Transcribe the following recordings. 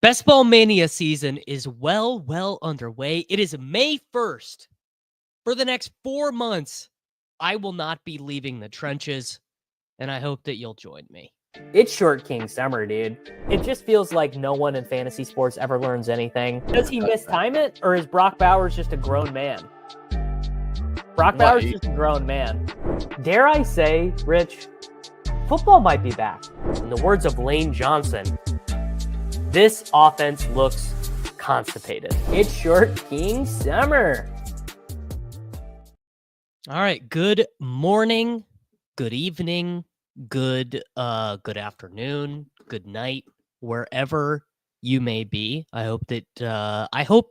Best Ball Mania season is well underway. It is May 1st. For the next 4 months, I will not be leaving the trenches, and I hope that you'll join me. It's Short King Summer, dude. It just feels like no one in fantasy sports ever learns anything. Does he mistime it, or is Brock Bowers just a grown man? Brock Bowers is just a grown man. Dare I say, Rich, football might be back. In the words of Lane Johnson, this offense looks constipated. It's Short King Summer. All right, good morning, good evening, good afternoon, good night, wherever you may be. I hope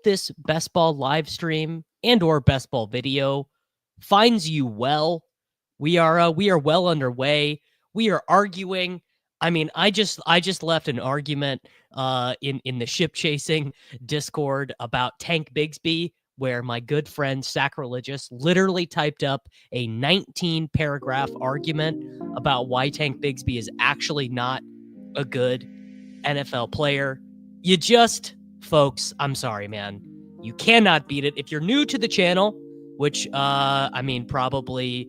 this Best Ball live stream and or Best Ball video finds you well. We are well underway. We are arguing. I mean, I just left an argument in the ship chasing Discord about Tank Bigsby, where my good friend Sacrilegious literally typed up a 19-paragraph argument about why Tank Bigsby is actually not a good NFL player. Folks, I'm sorry, man. You cannot beat it. If you're new to the channel, which, probably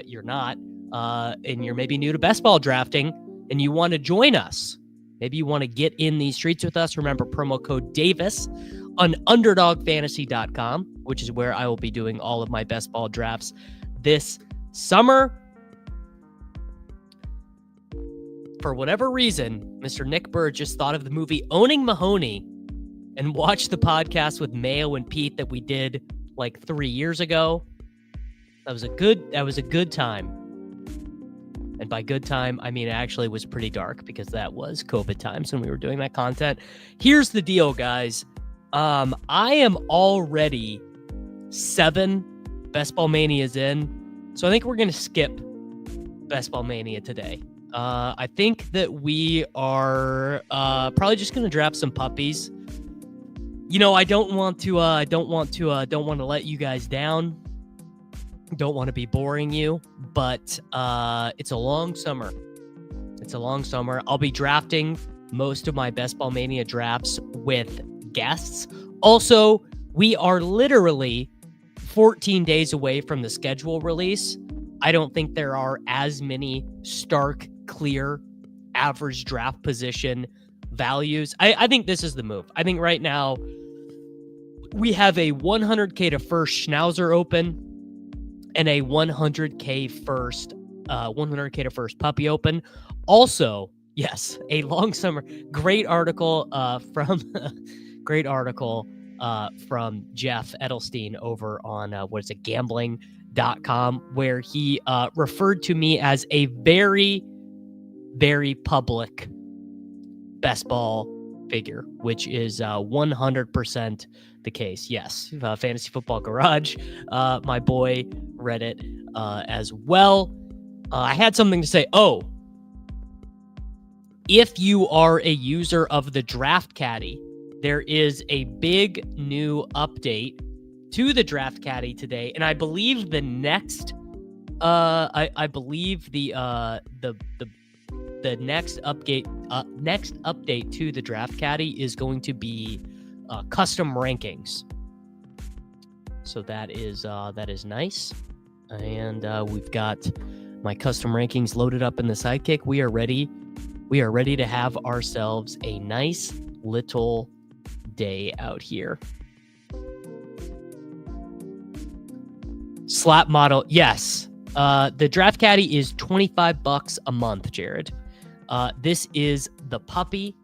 you're not, and you're maybe new to best ball drafting, and you want to join us, maybe you want to get in these streets with us, remember promo code Davis on underdogfantasy.com, which is where I will be doing all of my best ball drafts this summer. For whatever reason, Mr. Nick Bird just thought of the movie Owning Mahoney and watched the podcast with Mayo and Pete that we did like 3 years ago. That was a good time. And by good time, I mean it actually was pretty dark because that was COVID times when we were doing that content. Here's the deal, guys. I am already 7 Best Ball Manias in, so I think we're going to skip Best Ball Mania today. I think that we are probably just going to draft some puppies. You know, I don't want to let you guys down. Don't want to be boring you, but it's a long summer. I'll be drafting most of my Best Ball Mania drafts with guests. Also, we are literally 14 days away from the schedule release. I don't think there are as many stark, clear, average draft position values. I think this is the move. I think right now we have a 100K to first Schnauzer open and a 100K to first puppy open. Also, yes, a long summer. Great article from Jeff Edelstein over on gambling.com, where he referred to me as a very, very public best ball figure, which is 100% the case. Yes, Fantasy Football Garage, my boy, read it as well. I had something to say. If you are a user of the Draft Caddy, there is a big new update to the Draft Caddy today, and I believe the next, the next update to the Draft Caddy is going to be custom rankings. So that is nice, and we've got my custom rankings loaded up in the Sidekick. We are ready to have ourselves a nice little day out here. Slap model, yes. The Draft Caddy is $25 a month, Jared. This is the puppy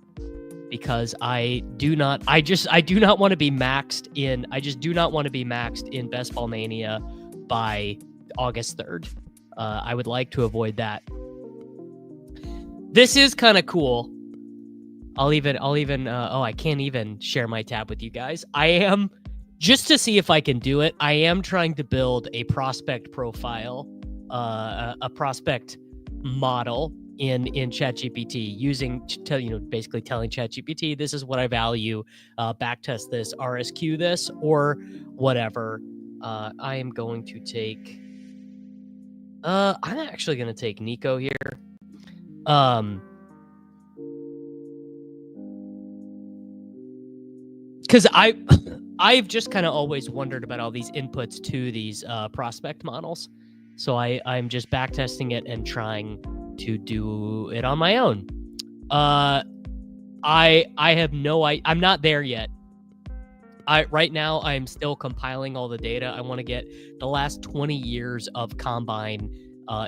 because I do not want to be maxed in Best Ball Mania by August 3rd. I would like to avoid that. This is kind of cool. I can't even share my tab with you guys. I am, just to see if I can do it, I am trying to build a prospect profile, a prospect model in ChatGPT, basically telling ChatGPT, this is what I value, backtest this, RSQ this, or whatever. I am going to take, I'm actually going to take Nico here. because I've just kind of always wondered about all these inputs to these prospect models. So I'm just back testing it and trying to do it on my own. I have I'm not there yet. Right now I'm still compiling all the data. I want to get the last 20 years of combine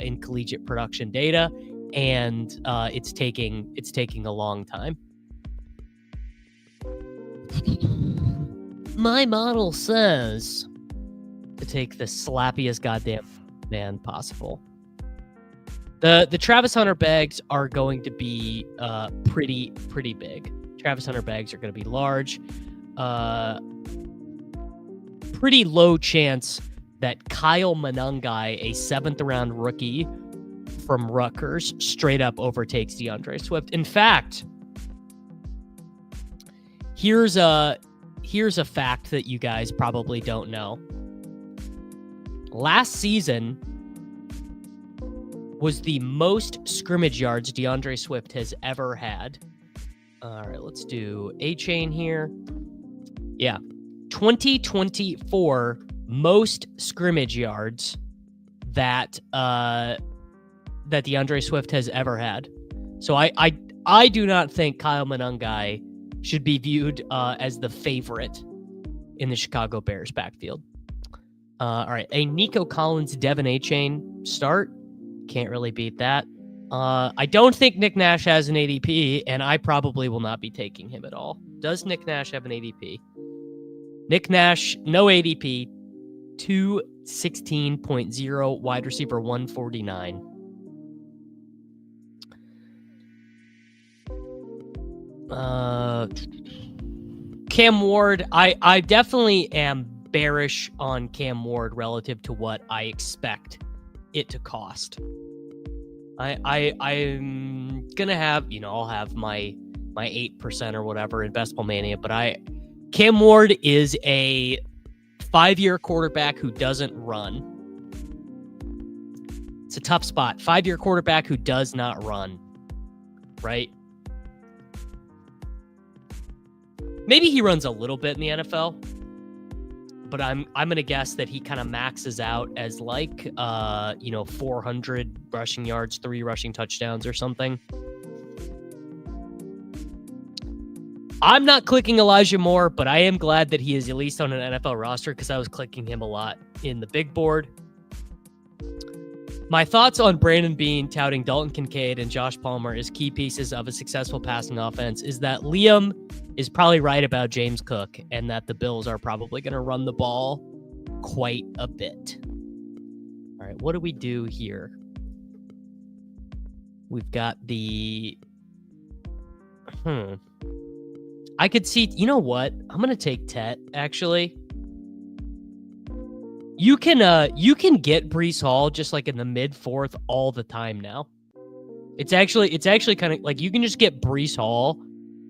in collegiate production data, and it's taking a long time. My model says to take the slappiest goddamn man possible. The Travis Hunter bags are going to be pretty big. Travis Hunter bags are going to be large. Pretty low chance that Kyle Monangai, a 7th round rookie from Rutgers, straight up overtakes DeAndre Swift. In fact, here's a fact that you guys probably don't know. Last season was the most scrimmage yards DeAndre Swift has ever had. All right, let's do A-Chain here. Yeah. 2024 most scrimmage yards that DeAndre Swift has ever had. So I do not think Kyle Monangai should be viewed as the favorite in the Chicago Bears backfield. All right, a Nico Collins, Devin A-Chain start. Can't really beat that. I don't think Nick Nash has an ADP, and I probably will not be taking him at all. Does Nick Nash have an ADP? Nick Nash, no ADP, 216.0, wide receiver 149. Cam Ward, I definitely am bearish on Cam Ward relative to what I expect it to cost. I'm gonna have, I'll have my 8% or whatever in Best Ball Mania, but Cam Ward is a 5-year quarterback who doesn't run. It's a tough spot. 5-year quarterback who does not run, right? Maybe he runs a little bit in the NFL, but I'm going to guess that he kind of maxes out as 400 rushing yards, 3 rushing touchdowns or something. I'm not clicking Elijah Moore, but I am glad that he is at least on an NFL roster because I was clicking him a lot in the big board. My thoughts on Brandon Beane touting Dalton Kincaid and Josh Palmer as key pieces of a successful passing offense is that Liam is probably right about James Cook and that the Bills are probably going to run the ball quite a bit. All right, what do we do here? We've got the... I could see, you know what? I'm going to take Tet, actually. You can get Breece Hall just like in the mid-4th all the time now. It's actually kind of like you can just get Breece Hall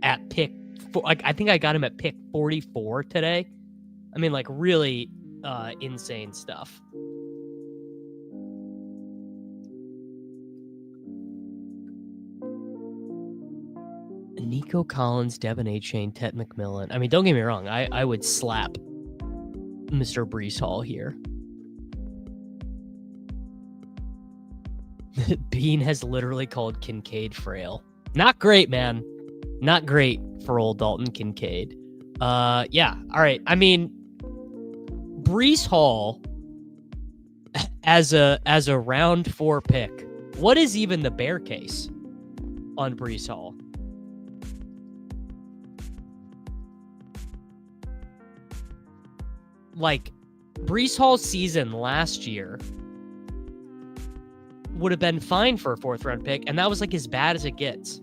at pick, I think I got him at pick 44 today. I mean, like really insane stuff. Nico Collins, Devin A-Chain, Tet McMillan. I mean, don't get me wrong. I would slap Mr. Breece Hall here. Bean has literally called Kincaid frail. Not great, man. Not great for old Dalton Kincaid. Yeah. All right. I mean, Breece Hall as a round 4 pick. What is even the bear case on Breece Hall? Like, Breece Hall's season last year would have been fine for a 4th round pick, and that was like as bad as it gets.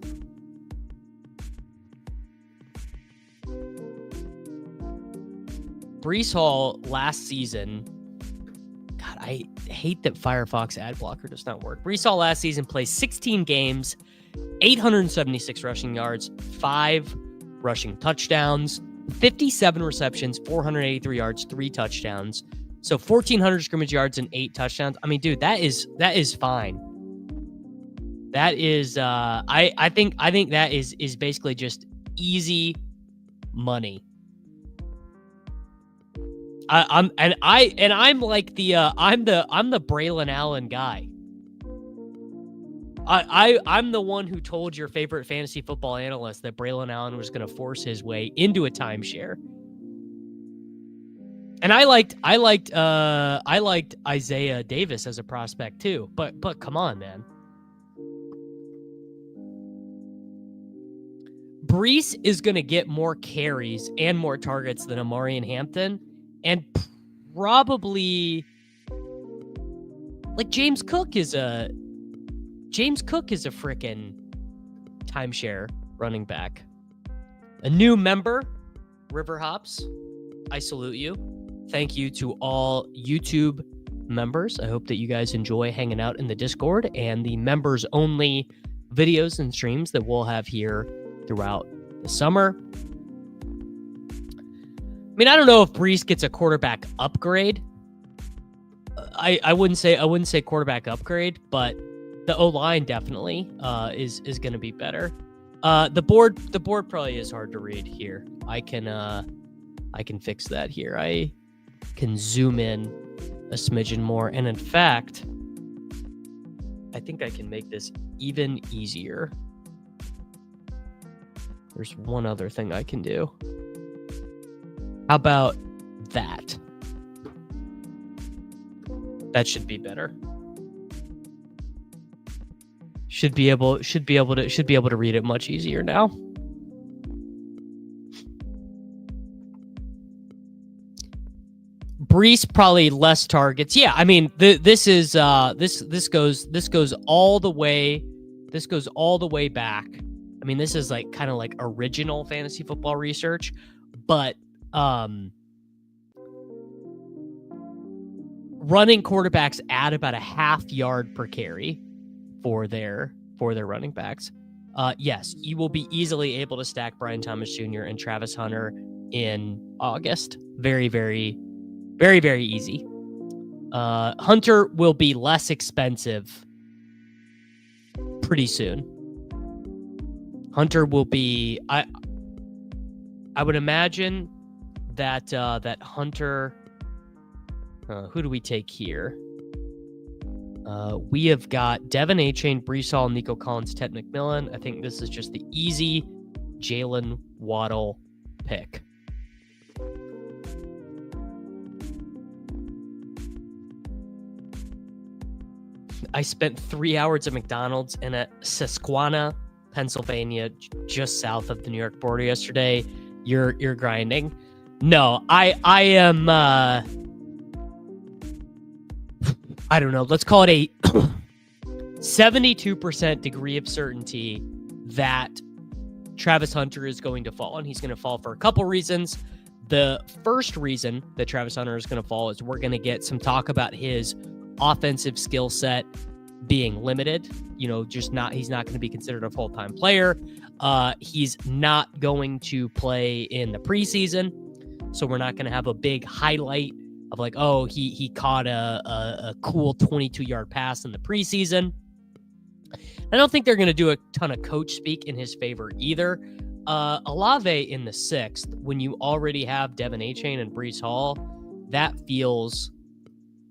Breece Hall last season, God, I hate that Firefox ad blocker does not work. Breece Hall last season plays 16 games, 876 rushing yards, 5 rushing touchdowns, 57 receptions, 483 yards, 3 touchdowns. So 1,400 scrimmage yards and 8 touchdowns. I mean, dude, that is fine. That is, I think that is basically just easy money I'm like I'm the Braylon Allen guy. I'm the one who told your favorite fantasy football analyst that Braylon Allen was going to force his way into a timeshare. And I liked Isaiah Davis as a prospect too. But come on, man. Breece is going to get more carries and more targets than Amari and Hampton, and probably like James Cook is a freaking timeshare running back. A new member, River Hops. I salute you. Thank you to all YouTube members. I hope that you guys enjoy hanging out in the Discord and the members only videos and streams that we'll have here throughout the summer. I mean, I don't know if Breece gets a quarterback upgrade. I wouldn't say quarterback upgrade, but the O-line definitely is going to be better. The board probably is hard to read here. I can fix that here. I can zoom in a smidgen more, and in fact, I think I can make this even easier. There's one other thing I can do. How about that? That should be better. Should be able to read it much easier now. Breece probably less targets. Yeah, I mean this goes all the way. This goes all the way back. I mean, this is like kind of like original fantasy football research, but running quarterbacks add about a half yard per carry for their running backs. Yes, you will be easily able to stack Brian Thomas Jr. and Travis Hunter in August. Very, very, very, very easy. Hunter will be less expensive pretty soon. Hunter will be. I would imagine that Hunter. Who do we take here? We have got Devin Achane, Breece Hall, Nico Collins, Ted McMillan. I think this is just the easy Jalen Waddle pick. I spent 3 hours at McDonald's in Susquehanna, Pennsylvania, just south of the New York border yesterday. You're grinding. No, I am. I don't know. Let's call it a 72% degree of certainty that Travis Hunter is going to fall, and he's going to fall for a couple reasons. The first reason that Travis Hunter is going to fall is we're going to get some talk about his offensive skill set being limited. You know, he's not going to be considered a full-time player. He's not going to play in the preseason, so we're not going to have a big highlight of like, oh, he caught a cool 22-yard pass in the preseason. I don't think they're going to do a ton of coach speak in his favor either. Olave in the 6th, when you already have Devin Achane and Breece Hall, that feels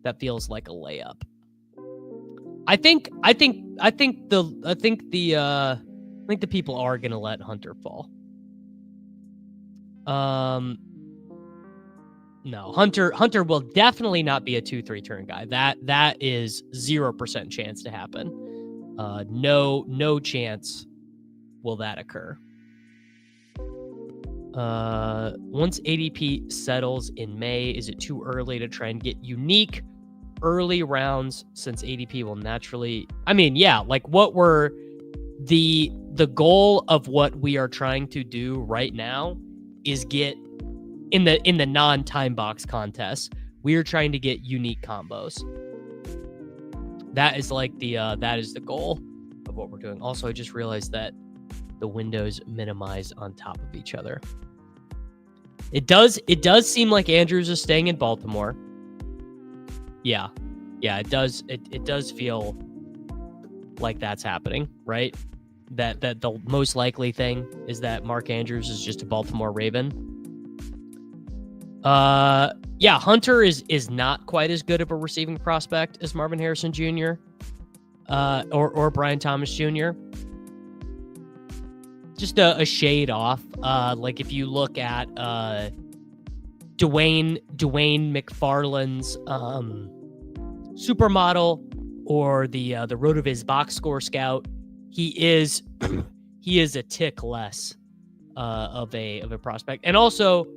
like a layup. I think the people are going to let Hunter fall. No, Hunter will definitely not be a 2-3 turn guy. That is 0% chance to happen. No chance will that occur. Once ADP settles in May, is it too early to try and get unique early rounds since ADP will naturally... I mean, yeah, like what we're... The goal of what we are trying to do right now is get in the non-time box contest, we are trying to get unique combos. That is like that is the goal of what we're doing. Also, I just realized that the windows minimize on top of each other. It does seem like Andrews is staying in Baltimore. Yeah, it does. It does feel like that's happening, right? That the most likely thing is that Mark Andrews is just a Baltimore Raven. Yeah, Hunter is not quite as good of a receiving prospect as Marvin Harrison Jr. Or Brian Thomas Jr. Just a shade off. Like if you look at Dwayne McFarland's supermodel or the RotoViz box score scout, he is a tick less of a prospect. And also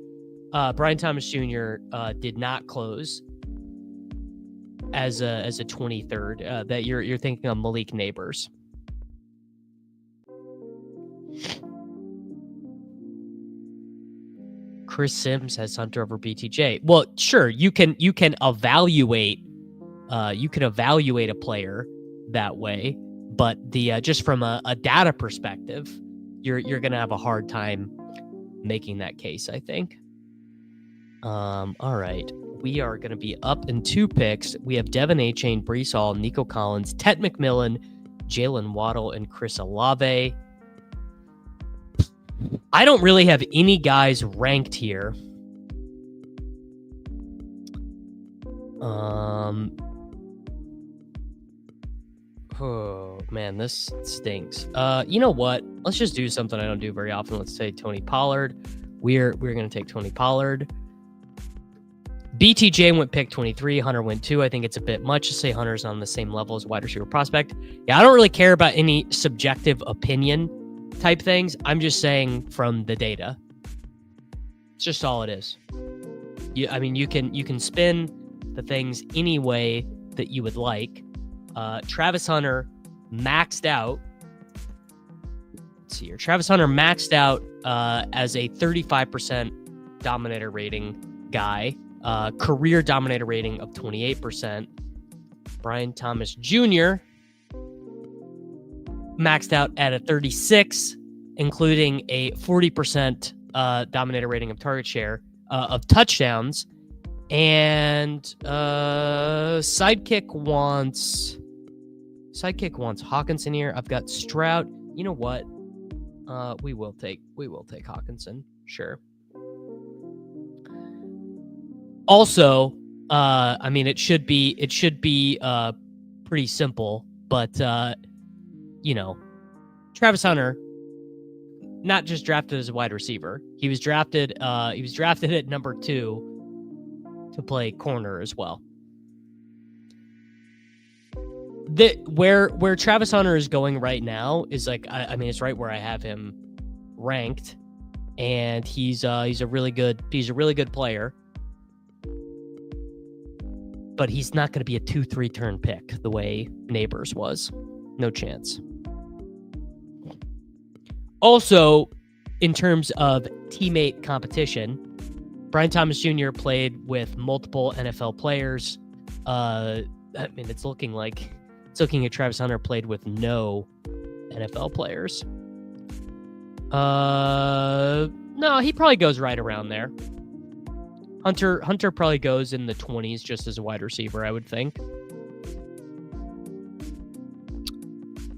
Brian Thomas Jr. Did not close as a 23rd. That you're thinking of Malik Neighbors. Chris Sims has Hunter over BTJ. Well, sure, you can evaluate a player that way, but the just from a data perspective, you're gonna have a hard time making that case, I think. All right. We are going to be up in 2 picks. We have Devin Achane, Breece Hall, Nico Collins, Ted McMillan, Jalen Waddle, and Chris Olave. I don't really have any guys ranked here. Oh man, this stinks. You know what? Let's just do something I don't do very often. Let's say Tony Pollard. We're going to take Tony Pollard. BTJ went pick 23. Hunter went 2. I think it's a bit much to say Hunter's on the same level as wide receiver prospect. Yeah, I don't really care about any subjective opinion type things. I'm just saying from the data. It's just all it is. You can spin the things any way that you would like. Travis Hunter maxed out. Let's see here. Travis Hunter maxed out as a 35% dominator rating guy. Career dominator rating of 28%. Brian Thomas Jr. maxed out at a 36, including a 40% dominator rating of target share of touchdowns. And Sidekick wants Hawkinson here. I've got Stroud. You know what? We will take Hawkinson. Sure. Also, it should be pretty simple, but Travis Hunter, not just drafted as a wide receiver. He was drafted at number 2 to play corner as well. Where Travis Hunter is going right now is it's right where I have him ranked, and he's a really good player. But he's not going to be a 2-3 turn pick the way Neighbors was. No chance. Also, in terms of teammate competition, Brian Thomas Jr. played with multiple NFL players. It's looking at Travis Hunter played with no NFL players. No, he probably goes right around there. Hunter probably goes in the 20s just as a wide receiver, I would think.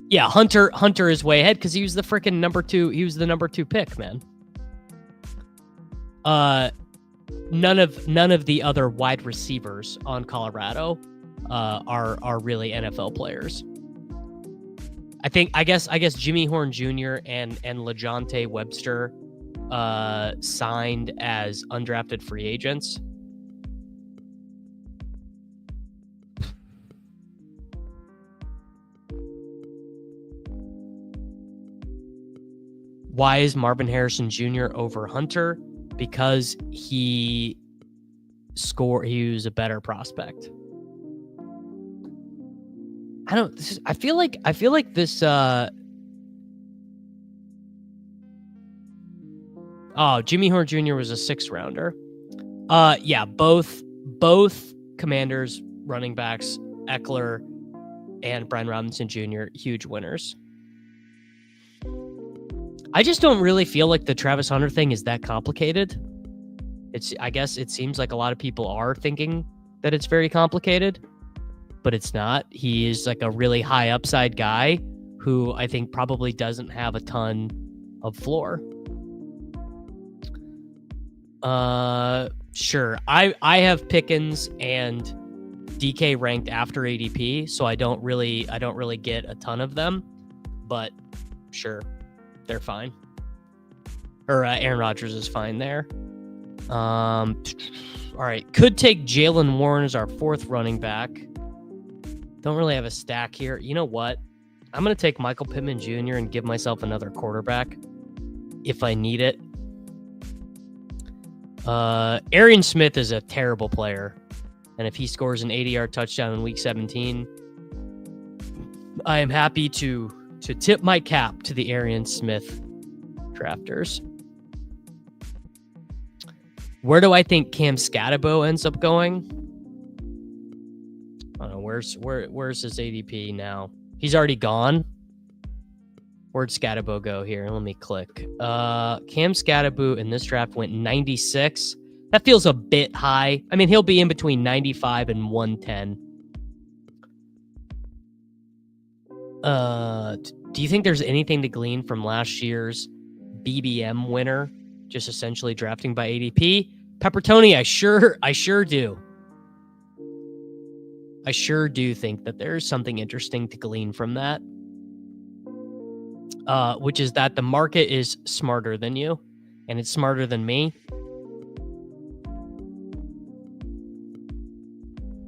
Yeah, Hunter is way ahead because he was the freaking number 2. He was the number 2 pick, man. None of the other wide receivers on Colorado are really NFL players. I guess Jimmy Horn Jr. and LaJohntay Webster signed as undrafted free agents. Why is Marvin Harrison Jr. over Hunter? Because he was a better prospect. I feel like this Jimmy Horn Jr. was a 6th rounder. Yeah, both Commanders running backs, Eckler and Brian Robinson Jr., huge winners. I just don't really feel like the Travis Hunter thing is that complicated. I guess it seems like a lot of people are thinking that it's very complicated, but it's not. He is like a really high upside guy who I think probably doesn't have a ton of floor. Sure. I have Pickens and DK ranked after ADP, so I don't really get a ton of them, but sure, they're fine. Or Aaron Rodgers is fine there. All right, could take Jaylen Warren as our fourth running back. Don't really have a stack here. You know what? I'm gonna take Michael Pittman Jr. and give myself another quarterback if I need it. Arian Smith is a terrible player, and if he scores an 80-yard touchdown in Week 17, I am happy to tip my cap to the Arian Smith drafters. Where do I think Cam Scatabo ends up going? I don't know. Where's his ADP now? He's already gone. Where'd Scatabo go here? Let me click. Cam Scatabo in this draft went 96. That feels a bit high. I mean, he'll be in between 95 and 110. Do you think there's anything to glean from last year's BBM winner, just essentially drafting by ADP? Peppertoni, I sure do. I sure do think that there's something interesting to glean from that. Which is that the market is smarter than you, and it's smarter than me.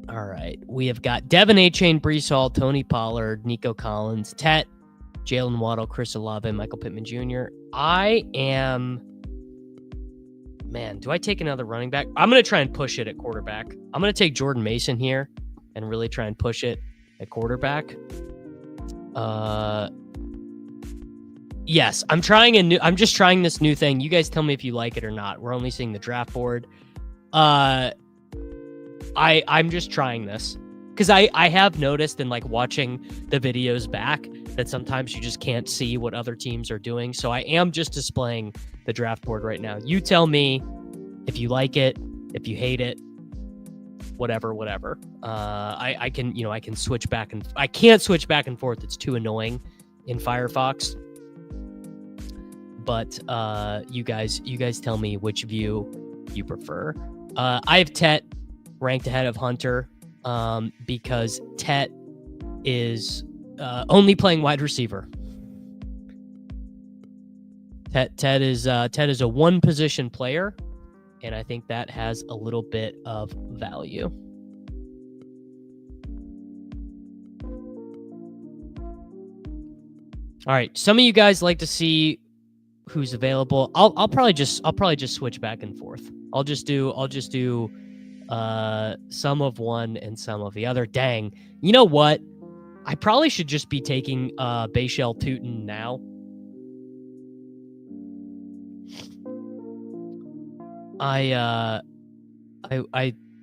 All right. We have got Devin Achane, Breece Hall, Tony Pollard, Nico Collins, Tet, Jalen Waddle, Chris Olave, Michael Pittman Jr. Man, do I take another running back? I'm going to try and push it at quarterback. I'm going to take Jordan Mason here and really try and push it at quarterback. Yes, I'm just trying this new thing. You guys tell me if you like it or not. We're only seeing the draft board. I'm just trying this because I have noticed in like watching the videos back that sometimes you just can't see what other teams are doing. So I am just displaying the draft board right now. You tell me if you like it, if you hate it, whatever. I can switch back and I can't switch back and forth. It's too annoying in Firefox. But you guys tell me which view you prefer. I have Tet ranked ahead of Hunter because Tet is only playing wide receiver. Tet is a one position player, and I think that has a little bit of value. All right, some of you guys like to see who's available. I'll probably just switch back and forth. I'll just do some of one and some of the other. Dang. You know what? I probably should just be taking Bayshell Tuten now.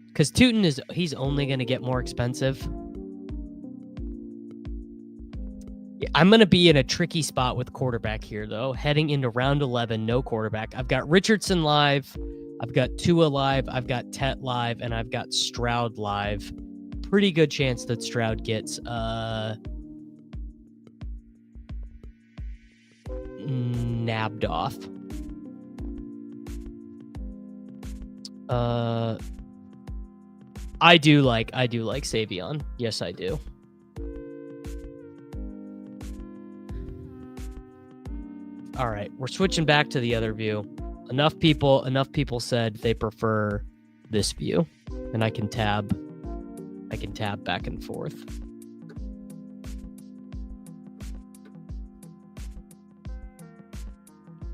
Because Tuten he's only going to get more expensive. I'm going to be in a tricky spot with quarterback here, though. Heading into round 11, no quarterback. I've got Richardson live. I've got Tua live. I've got Tet live. And I've got Stroud live. Pretty good chance that Stroud gets nabbed off. I do like Savion. Yes, I do. All right, we're switching back to the other view. Enough people said they prefer this view, and I can tab back and forth.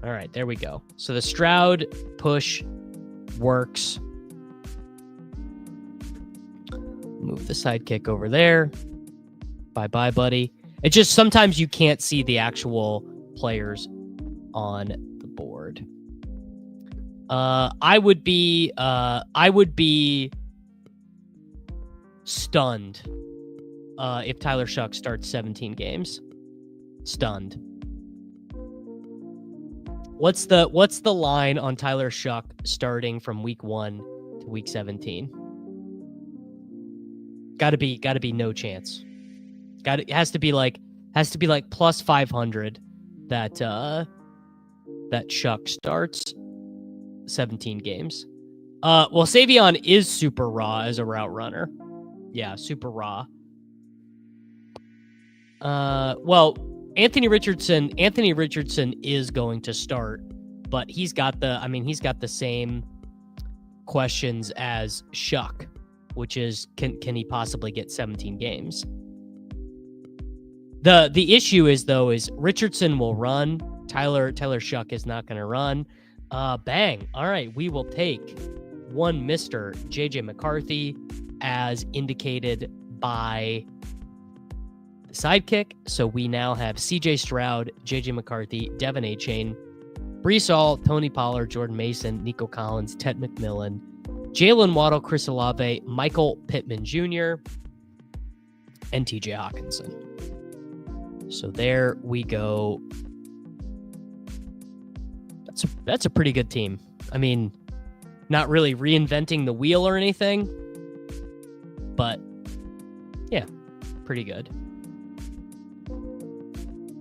All right, there we go. So the Stroud push works. Move the sidekick over there. Bye-bye, buddy. It just sometimes you can't see the actual players on the board. I would be stunned if Tyler Shuck starts 17 games. Stunned. What's the line on Tyler Shuck starting from week 1 to week 17? Gotta be no chance. Has to be like plus 500 that Shuck starts 17 games. Well, Savion is super raw as a route runner. Yeah, super raw. Well, Anthony Richardson is going to start, but he's got the same questions as Shuck, which is can he possibly get 17 games? The issue is Richardson will run. Tyler Shuck is not going to run. Bang. All right, we will take one Mr. JJ McCarthy as indicated by the sidekick. So we now have CJ Stroud, JJ McCarthy, Devin Achane, Breece Hall, Tony Pollard, Jordan Mason, Nico Collins, Ted McMillan, Jalen Waddle, Chris Olave, Michael Pittman Jr., and TJ Hawkinson. So there we go. That's a pretty good team. I mean, not really reinventing the wheel or anything, but yeah, pretty good.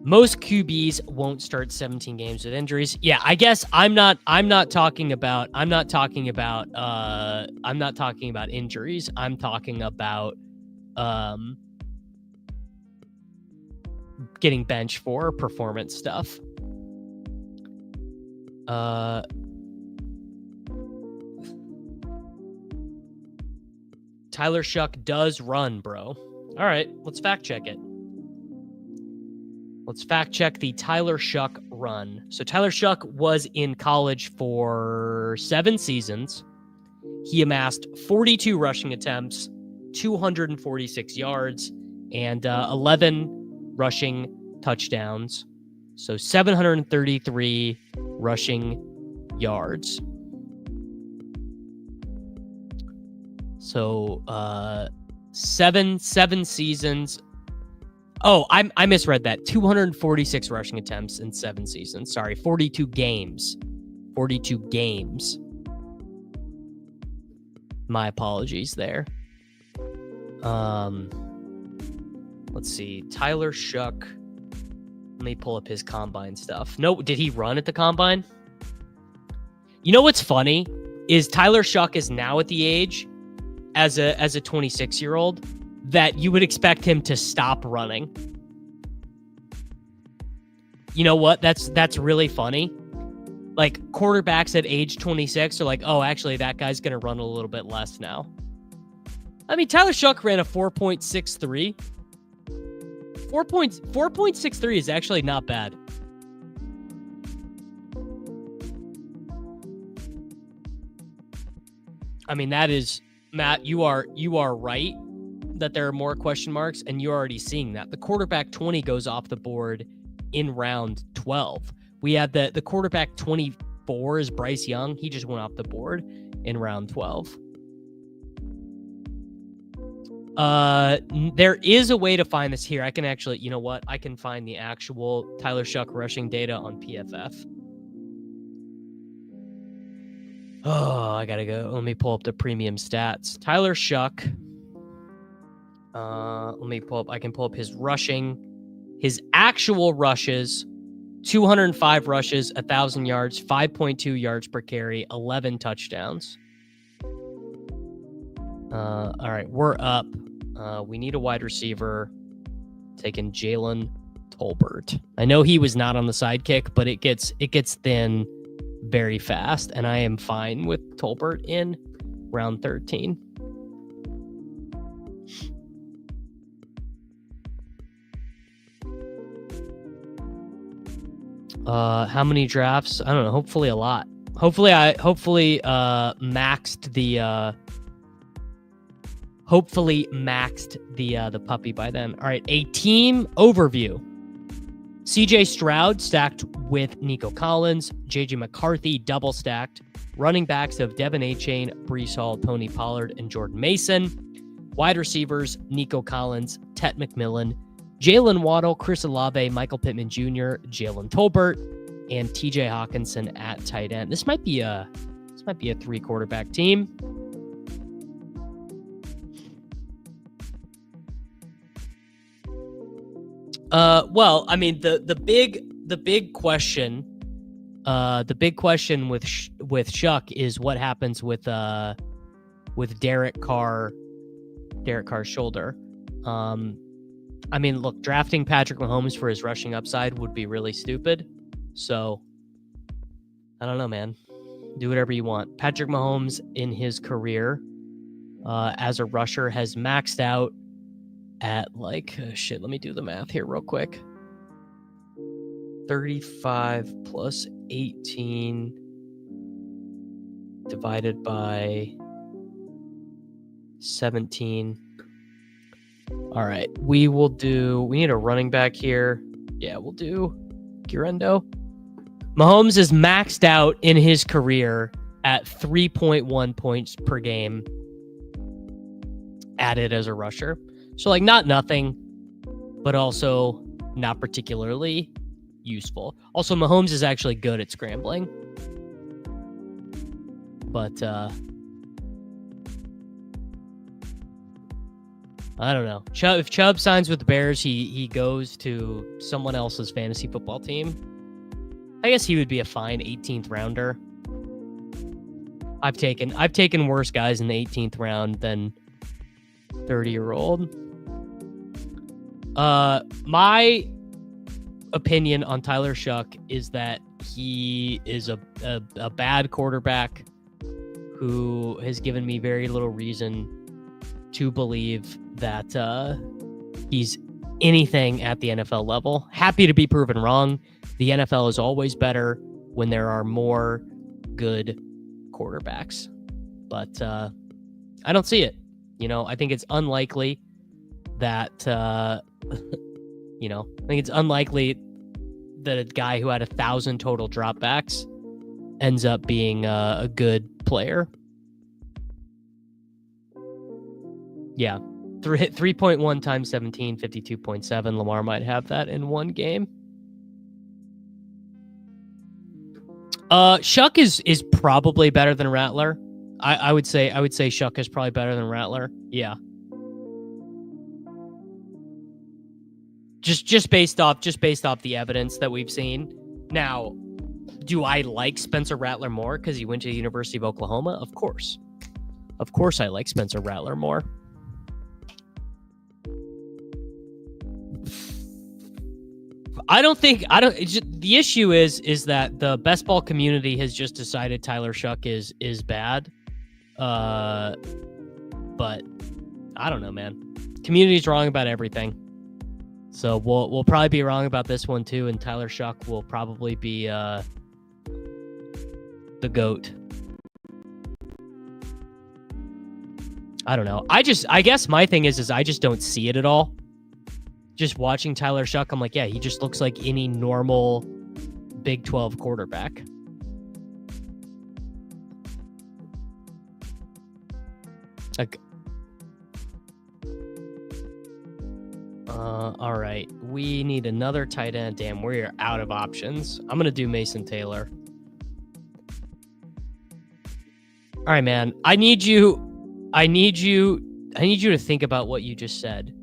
Most QBs won't start 17 games with injuries. Yeah, I guess I'm not talking about injuries. I'm talking about getting benched for performance stuff. Tyler Shuck does run, bro. All right, let's fact check it. Let's fact check the Tyler Shuck run. So Tyler Shuck was in college for 7 seasons. He amassed 42 rushing attempts, 246 yards, and 11 rushing touchdowns. So 733 rushing yards. So seven seasons. Oh, I misread that. 246 rushing attempts in 7 seasons. Sorry, 42 games. 42 games. My apologies there. Let's see. Tyler Shuck. Let me pull up his combine stuff. No, did he run at the combine? You know what's funny is Tyler Shuck is now at the age as a 26-year-old that you would expect him to stop running. You know what? That's really funny. Like, quarterbacks at age 26 are like, oh, actually, that guy's going to run a little bit less now. I mean, Tyler Shuck ran a 4.63. 4.63 is actually not bad. I mean, that is, Matt, you are right that there are more question marks, and you're already seeing that. The quarterback 20 goes off the board in round 12. We had the quarterback 24 is Bryce Young. He just went off the board in round 12. There is a way to find this here. I can actually, you know what? I can find the actual Tyler Shuck rushing data on PFF. Oh, I gotta go. Let me pull up the premium stats. Tyler Shuck. Let me pull up. I can pull up his rushing, his actual rushes. 205 rushes, 1,000 yards, 5.2 yards per carry, 11 touchdowns. All right, we're up. We need a wide receiver. Taking Jalen Tolbert. I know he was not on the sidekick, but it gets thin very fast, and I am fine with Tolbert in round 13. How many drafts? I don't know. Hopefully a lot. Hopefully maxed the puppy by then. All right, a team overview. CJ Stroud stacked with Nico Collins, JJ McCarthy double stacked. Running backs of Devin Achane, Breece Hall, Tony Pollard, and Jordan Mason. Wide receivers, Nico Collins, Ted McMillan, Jalen Waddle, Chris Olave, Michael Pittman Jr., Jalen Tolbert, and TJ Hawkinson at tight end. This might be a 3 quarterback team. Well, I mean, the big question with Shuck is what happens with Derek Carr's shoulder. I mean, look, drafting Patrick Mahomes for his rushing upside would be really stupid. So, I don't know, man. Do whatever you want. Patrick Mahomes in his career as a rusher has maxed out at let me do the math here real quick. 35 plus 18 divided by 17. All right, we need a running back here. Yeah, we'll do Gurendo. Mahomes is maxed out in his career at 3.1 points per game added as a rusher. So not nothing, but also not particularly useful. Also, Mahomes is actually good at scrambling. But I don't know. If Chubb signs with the Bears, he goes to someone else's fantasy football team. I guess he would be a fine 18th rounder. I've taken worse guys in the 18th round than 30-year-old. My opinion on Tyler Shuck is that he is a bad quarterback who has given me very little reason to believe that he's anything at the NFL level. Happy to be proven wrong. The NFL is always better when there are more good quarterbacks. But I don't see it. I think it's unlikely that, I think it's unlikely that a guy who had 1,000 total dropbacks ends up being a good player. Yeah. 3.1 times 17, 52.7. Lamar might have that in one game. Shuck is probably better than Rattler. I would say Shuck is probably better than Rattler. Yeah. Just based off the evidence that we've seen. Now, do I like Spencer Rattler more because he went to the University of Oklahoma? Of course. Of course I like Spencer Rattler more. The issue is that the best ball community has just decided Tyler Shuck is bad. But I don't know, man. Community's wrong about everything. So we'll probably be wrong about this one too, and Tyler Shuck will probably be the GOAT. I don't know. I guess my thing is I just don't see it at all. Just watching Tyler Shuck, I'm like, yeah, he just looks like any normal Big 12 quarterback. All right. We need another tight end. Damn, we're out of options. I'm going to do Mason Taylor. All right, man. I need you to think about what you just said.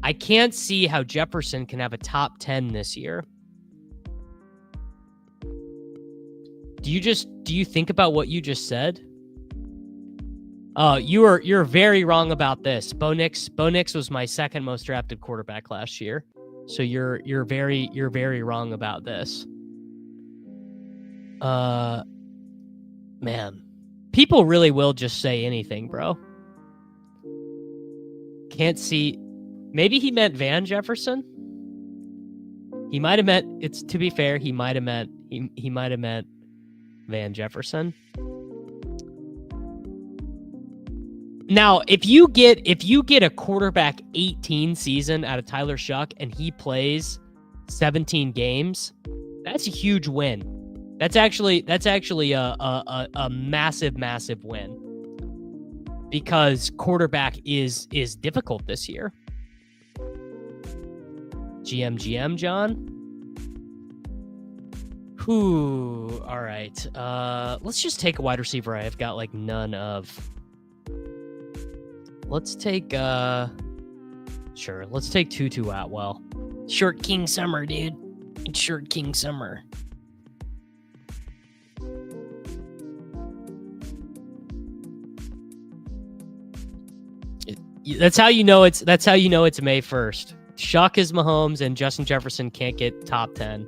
I can't see how Jefferson can have a top 10 this year. Do you think about what you just said? You're very wrong about this. Bo Nix was my second most drafted quarterback last year. So you're very wrong about this. Man. People really will just say anything, bro. Can't see. Maybe he meant Van Jefferson. He might have meant. To be fair, he might have meant Van Jefferson. Now, if you get a quarterback 18 season out of Tyler Shuck and he plays 17 games, that's a huge win. That's actually a massive win. Because quarterback is difficult this year. GM, John. Whew. All right. Let's just take a wide receiver I've got like none of. Let's take let's take Tutu Atwell. Short King Summer, dude. It's Short King Summer. That's how you know it's May 1st. Shuck is Mahomes and Justin Jefferson can't get top 10.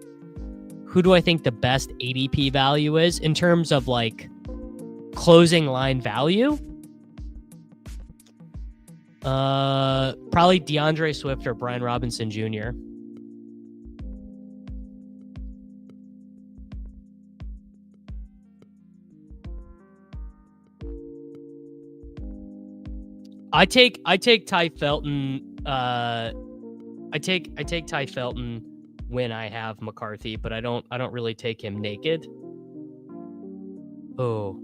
Who do I think the best ADP value is in terms of like closing line value? Probably DeAndre Swift or Brian Robinson Jr. I take Ty Felton. I take Ty Felton when I have McCarthy, but I don't really take him naked. Oh.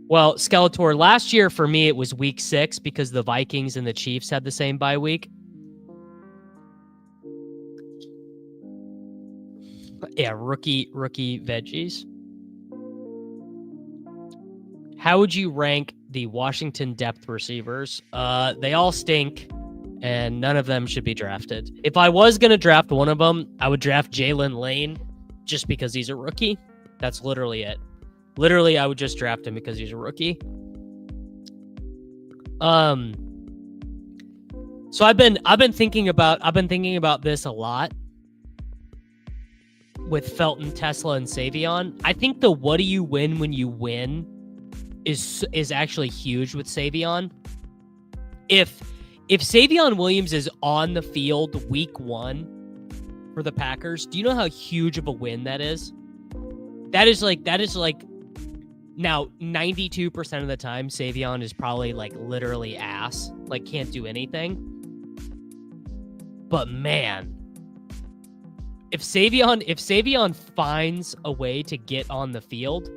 Well, Skeletor, last year for me it was week 6 because the Vikings and the Chiefs had the same bye week. Yeah, rookie veggies. How would you rank the Washington depth receivers? They all stink, and none of them should be drafted. If I was going to draft one of them, I would draft Jalen Lane just because he's a rookie. That's literally it. Literally, I would just draft him because he's a rookie. So I've been thinking about this a lot with Felton, Tesla, and Savion. I think the what do you win when you win is actually huge with Savion. If Savion Williams is on the field week 1 for the Packers, do you know how huge of a win that is? That is like now 92% of the time Savion is probably like literally ass, like can't do anything. But man, if Savion finds a way to get on the field,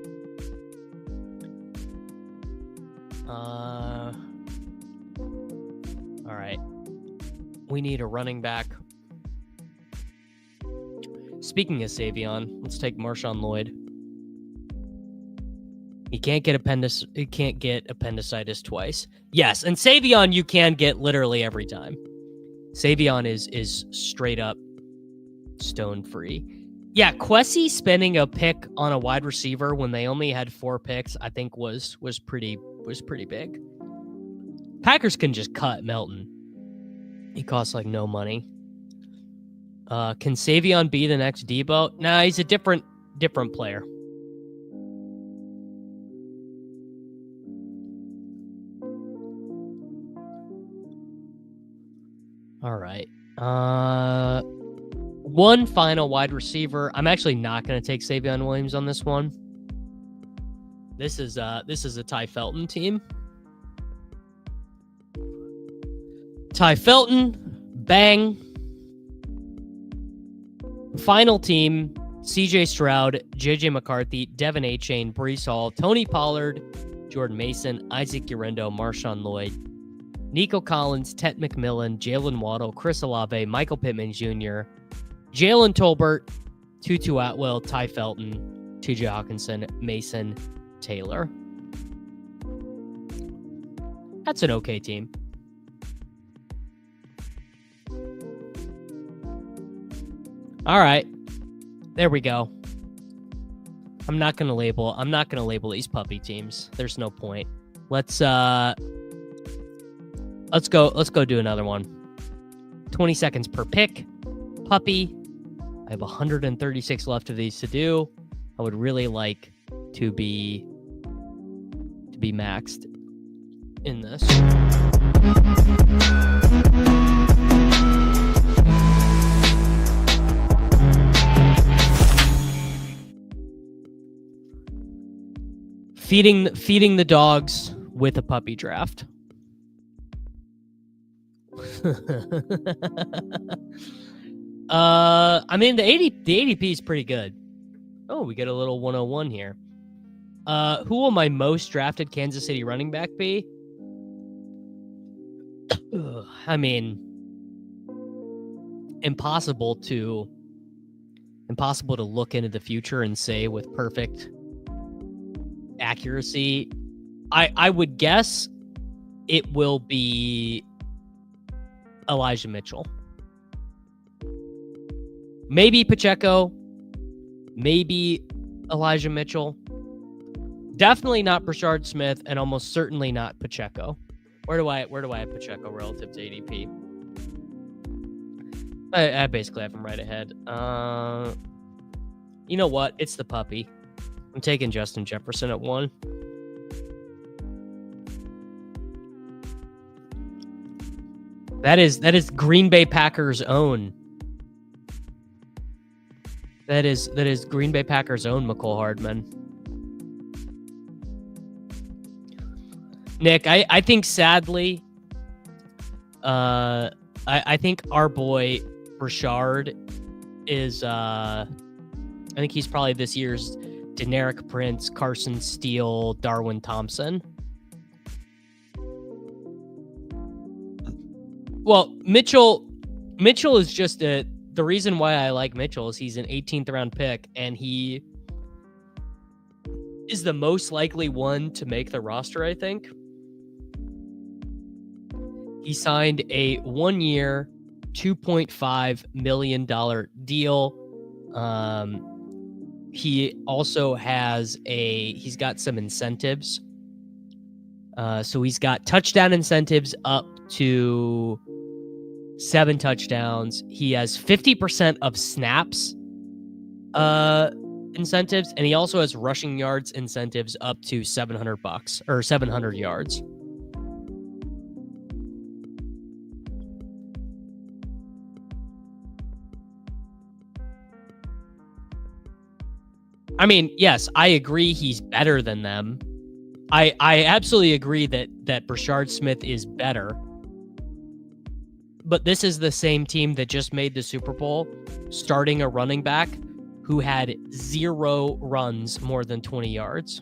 all right. We need a running back. Speaking of Savion, let's take Marshawn Lloyd. He can't get appendicitis twice. Yes, and Savion you can get literally every time. Savion is straight up stone free. Yeah, Kwesi spending a pick on a wide receiver when they only had 4 picks, I think was pretty big. Packers can just cut Melton. He costs like no money. Can Savion be the next Debo? Nah, he's a different player. All right. One final wide receiver. I'm actually not going to take Savion Williams on this one. This is a Ty Felton team. Ty Felton, bang. Final team, CJ Stroud, JJ McCarthy, Devin Achane, Breece Hall, Tony Pollard, Jordan Mason, Isaac Urendo, Marshawn Lloyd, Nico Collins, Tet McMillan, Jalen Waddle, Chris Olave, Michael Pittman Jr., Jalen Tolbert, Tutu Atwell, Ty Felton, TJ Hawkinson, Mason Taylor. That's an okay team. All right. There we go. I'm not going to label these puppy teams. There's no point. Let's go do another one. 20 seconds per pick. Puppy. I have 136 left of these to do. I would really like to be maxed in this. Feeding the dogs with a puppy draft. I mean the ADP is pretty good. Oh, we get a little 101 here. Who will my most drafted Kansas City running back be? I mean, impossible to look into the future and say with perfect accuracy. I would guess it will be Elijah Mitchell. Maybe Pacheco. Maybe Elijah Mitchell. Definitely not Brashard Smith, and almost certainly not Pacheco. Where do I have Pacheco relative to ADP? I basically have him right ahead. You know what? It's the puppy. I'm taking Justin Jefferson at 1. That is Green Bay Packers' own. That is Green Bay Packers' own McCole Hardman. Nick, I think sadly, I think our boy Richard is I think he's probably this year's Deneric Prince, Carson Steele, Darwin Thompson. Well, Mitchell is just the reason why I like Mitchell is he's an 18th round pick and he is the most likely one to make the roster, I think. He signed a 1-year, $2.5 million deal. He also he's got some incentives. So he's got touchdown incentives up to 7 touchdowns. He has 50% of snaps incentives, and he also has rushing yards incentives up to $700 or 700 yards. I mean, yes, I agree he's better than them. I absolutely agree that Brashard Smith is better. But this is the same team that just made the Super Bowl, starting a running back who had 0 runs more than 20 yards.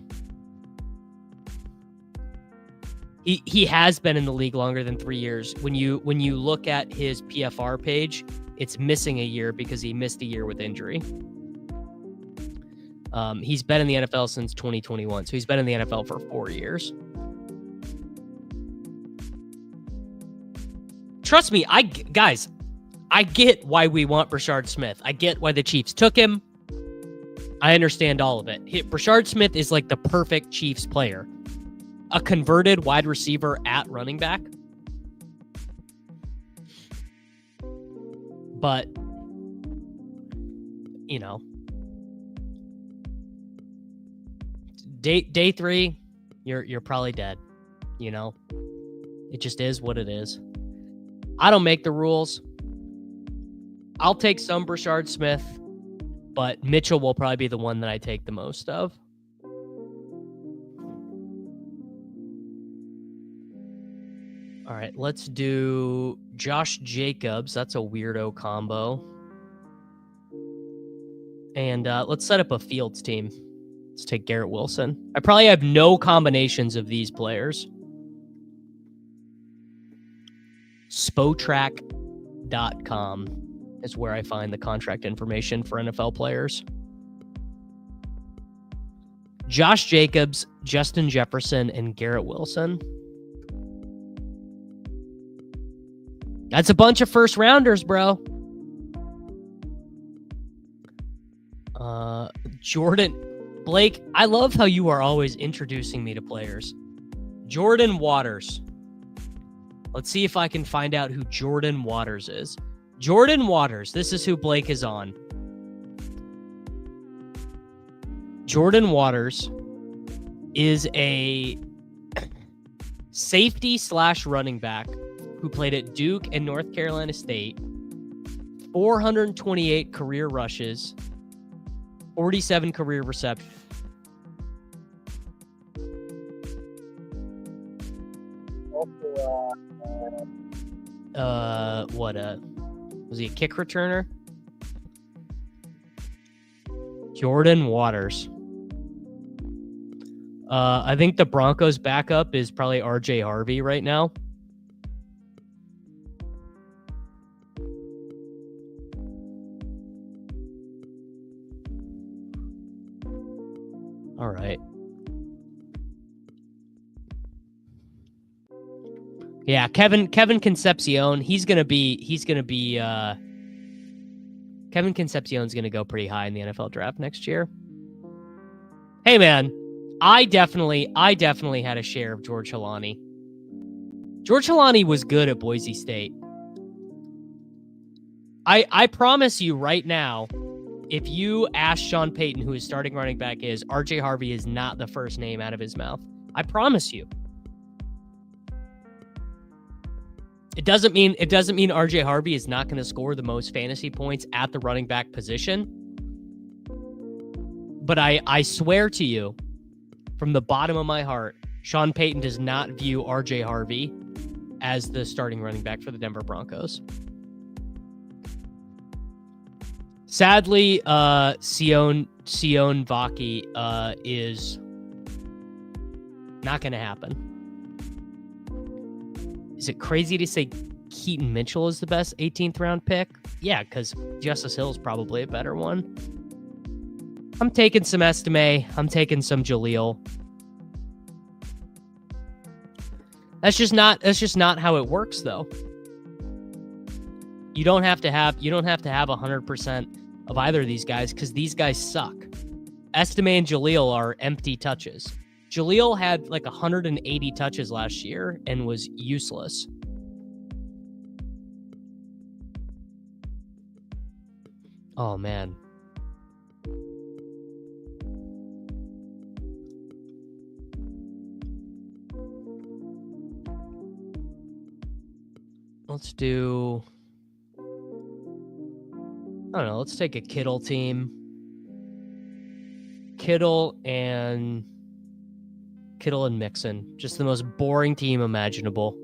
He has been in the league longer than 3 years. When you look at his PFR page, it's missing a year because he missed a year with injury. He's been in the NFL since 2021, so he's been in the NFL for 4 years. Trust me, I get why we want Brashard Smith. I get why the Chiefs took him. I understand all of it. Brashard Smith is like the perfect Chiefs player. A converted wide receiver at running back. But, you know, day 3, you're probably dead. You know, it just is what it is. I don't make the rules. I'll take some Brashard Smith, but Mitchell will probably be the one that I take the most of. All right, let's do Josh Jacobs. That's a weirdo combo. And let's set up a Fields team. Let's take Garrett Wilson. I probably have no combinations of these players. Spotrac.com is where I find the contract information for NFL players. Josh Jacobs, Justin Jefferson, and Garrett Wilson. That's a bunch of first rounders, bro. Jordan, Blake, I love how you are always introducing me to players. Jordan Waters. Let's see if I can find out who Jordan Waters is. Jordan Waters, this is who Blake is on. Jordan Waters is a safety / running back who played at Duke and North Carolina State. 428 career rushes, 47 career receptions. Was he a kick returner? Jordan Waters. I think the Broncos backup is probably RJ Harvey right now. All right. Yeah, Kevin Concepcion, Kevin Concepcion's going to go pretty high in the NFL draft next year. Hey man, I definitely had a share of George Halani. George Halani was good at Boise State. I promise you right now, if you ask Sean Payton who his starting running back is, RJ Harvey is not the first name out of his mouth. I promise you. It doesn't mean RJ Harvey is not going to score the most fantasy points at the running back position. But I swear to you, from the bottom of my heart, Sean Payton does not view RJ Harvey as the starting running back for the Denver Broncos. Sadly, Sion Vaki is not going to happen. Is it crazy to say Keaton Mitchell is the best 18th round pick? Yeah, because Justice Hill is probably a better one. I'm taking some Estime. I'm taking some Jaleel. That's just not how it works, though. You don't have to have 100% of either of these guys because these guys suck. Estime and Jaleel are empty touches. Jaleel had like 180 touches last year and was useless. Oh, man. Let's do... I don't know. Let's take a Kittle team. Kittle and Mixon. Just the most boring team imaginable.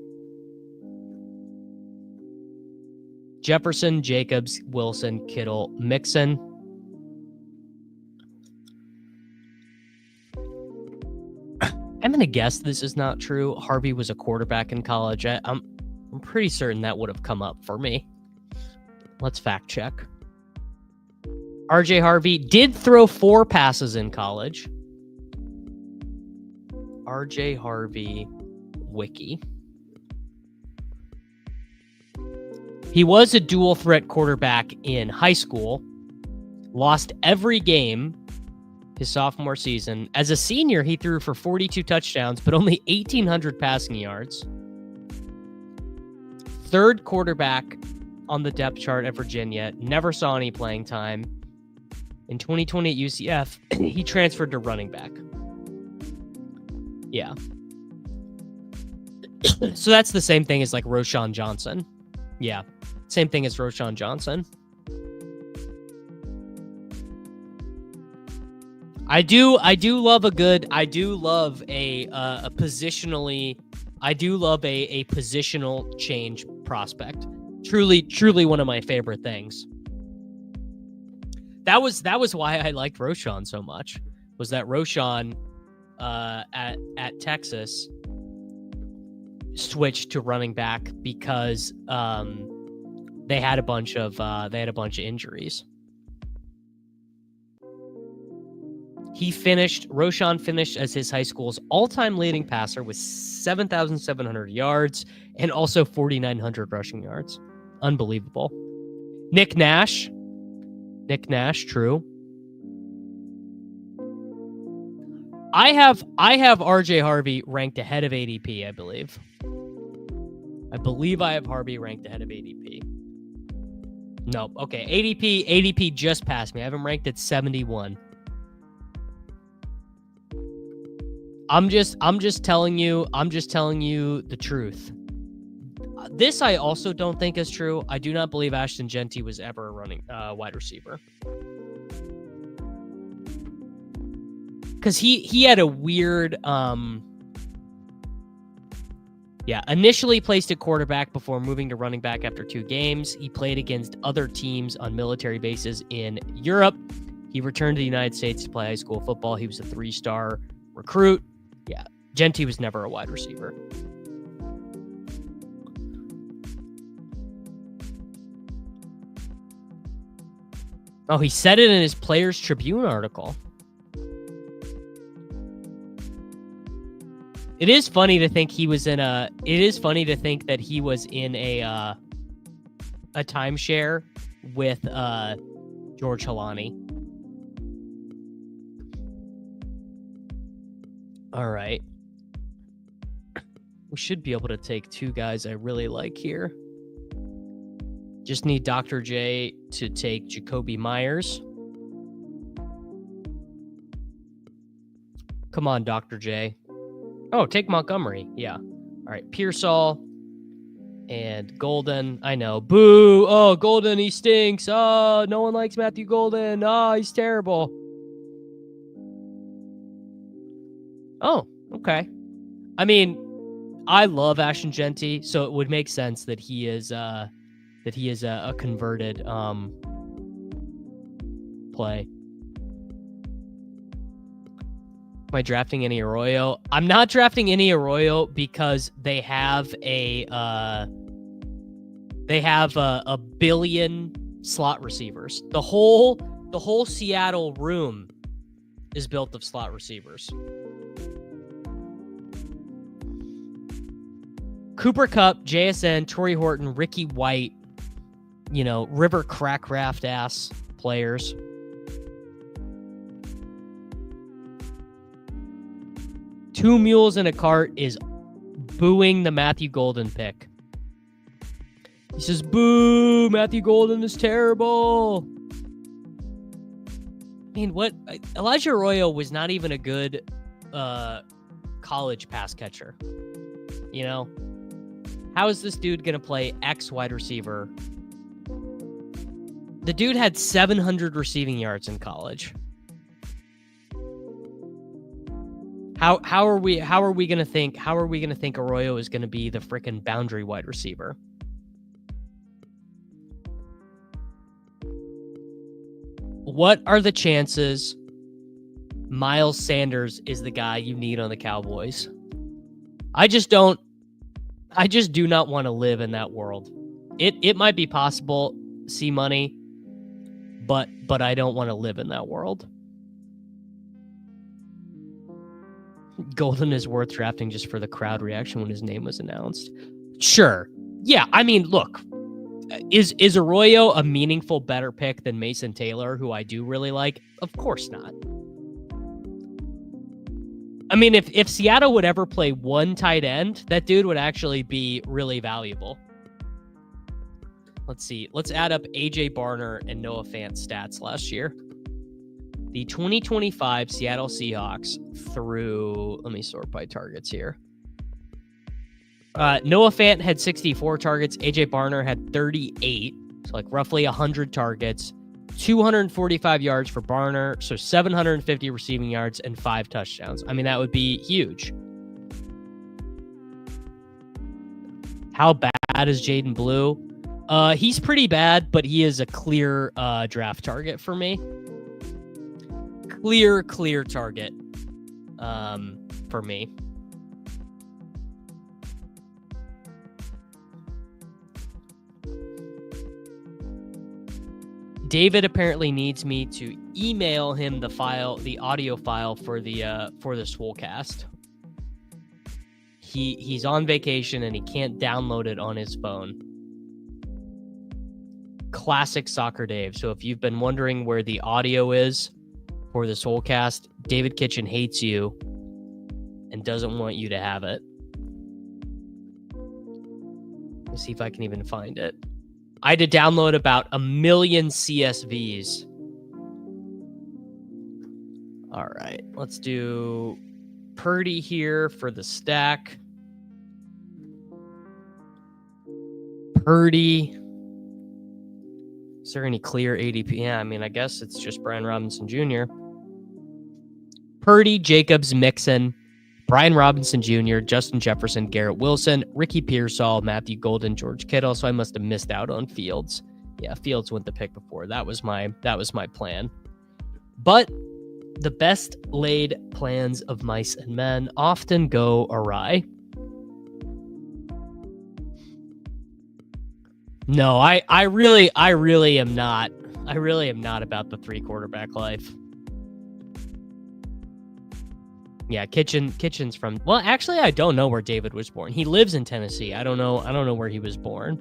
Jefferson, Jacobs, Wilson, Kittle, Mixon. I'm going to guess this is not true. Harvey was a quarterback in college. I'm pretty certain that would have come up for me. Let's fact check. RJ Harvey did throw 4 passes in college. RJ Harvey wiki. He was a dual threat quarterback in high school. Lost every game his sophomore season. As a senior, he threw for 42 touchdowns, but only 1,800 passing yards. 3rd quarterback on the depth chart at Virginia. Never saw any playing time. In 2020 at UCF, he transferred to running back. Yeah. So that's the same thing as like Roschon Johnson. Yeah. Same thing as Roschon Johnson. I do love a positional change prospect. Truly one of my favorite things. That was why I liked Roschon so much. Was that Roschon at Texas switched to running back because they had a bunch of injuries. Roschon finished as his high school's all-time leading passer with 7,700 yards and also 4,900 rushing yards. Unbelievable. Nick Nash, true. I have RJ Harvey ranked ahead of ADP, I believe. I have Harvey ranked ahead of ADP. Nope. Okay. ADP just passed me. I have him ranked at 71. I'm just telling you the truth. This I also don't think is true. I do not believe Ashton Genty was ever a running wide receiver. Because he had a weird initially placed at quarterback before moving to running back after 2 games. He played against other teams on military bases in Europe. He returned to the United States to play high school football. He was a 3-star recruit. Yeah, Genty was never a wide receiver. Oh, he said it in his Players Tribune article. It is funny to think that he was in a timeshare with George Halani. All right. We should be able to take two guys I really like here. Just need Dr. J to take Jacoby Myers. Come on, Dr. J. Oh, take Montgomery. Yeah. All right. Pearsall and Golden. I know. Boo. Oh, Golden, he stinks. Oh, no one likes Matthew Golden. Oh, he's terrible. Oh, okay. I mean, I love Ashton Genty, so it would make sense that he is a converted play. Am I drafting any Arroyo? I'm not drafting any Arroyo because they have a billion slot receivers. The whole Seattle room is built of slot receivers. Cooper Kupp, JSN, Torrey Horton, Ricky White, River Crackraft ass players. Two mules in a cart is booing the Matthew Golden pick. He says, boo, Matthew Golden is terrible. I mean, what? Elijah Arroyo was not even a good college pass catcher. How is this dude going to play X wide receiver? The dude had 700 receiving yards in college. How are we going to think Arroyo is going to be the freaking boundary wide receiver? What are the chances Miles Sanders is the guy you need on the Cowboys? I just do not want to live in that world. It might be possible, see money, but I don't want to live in that world. Golden is worth drafting just for the crowd reaction when his name was announced. Sure. Yeah, I mean, look, is Arroyo a meaningful better pick than Mason Taylor, who I do really like? Of course not. I mean, if Seattle would ever play one tight end, that dude would actually be really valuable. Let's see. Let's add up AJ Barner and Noah Fant's stats last year. The 2025 Seattle Seahawks through, let me sort by targets here. Noah Fant had 64 targets. AJ Barner had 38. So like roughly 100 targets. 245 yards for Barner. So 750 receiving yards and 5 touchdowns. I mean, that would be huge. How bad is Jayden Blue? He's pretty bad, but he is a clear draft target for me. Clear target for me. David apparently needs me to email him the audio file for the Swolecast. He's on vacation and he can't download it on his phone. Classic Soccer Dave. So if you've been wondering where the audio is for the Swolecast, David Kitchen hates you and doesn't want you to have it. Let me see if I can even find it. I had to download about 1 million CSVs. All right, let's do Purdy here for the stack. Purdy. Is there any clear ADP? Yeah, I mean, I guess it's just Brian Robinson Jr. Purdy, Jacobs, Mixon, Brian Robinson Jr., Justin Jefferson, Garrett Wilson, Ricky Pearsall, Matthew Golden, George Kittle. So I must have missed out on Fields. Yeah, Fields went the pick before. That was my plan. But the best laid plans of mice and men often go awry. No, I really am not. I really am not about the 3-quarterback life. Yeah, Kitchen's from. Well, actually, I don't know where David was born. He lives in Tennessee. I don't know where he was born.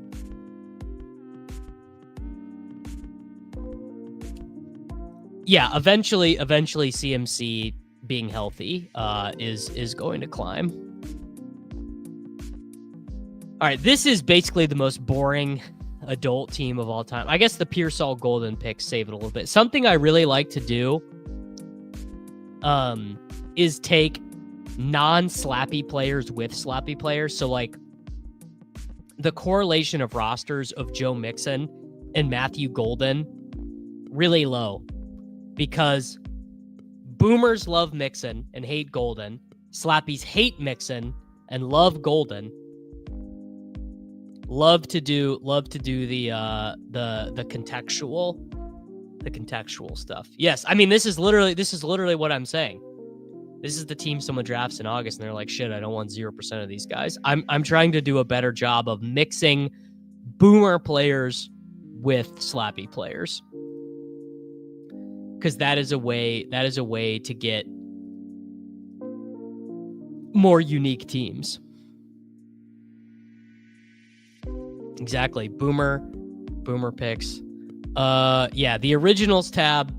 Yeah, eventually CMC being healthy is going to climb. All right, this is basically the most boring adult team of all time. I guess the Breece Hall Golden picks save it a little bit. Something I really like to do is take non-slappy players with slappy players. So like the correlation of rosters of Joe Mixon and Matthew Golden really low, because boomers love Mixon and hate Golden. Slappies hate Mixon and love Golden. Love to do the contextual stuff. Yes, I mean this is literally what I'm saying. This is the team someone drafts in August and they're like, shit, I don't want 0% of these guys. I'm trying to do a better job of mixing boomer players with slappy players, because that is a way to get more unique teams. Exactly. Boomer picks. Yeah, the originals tab,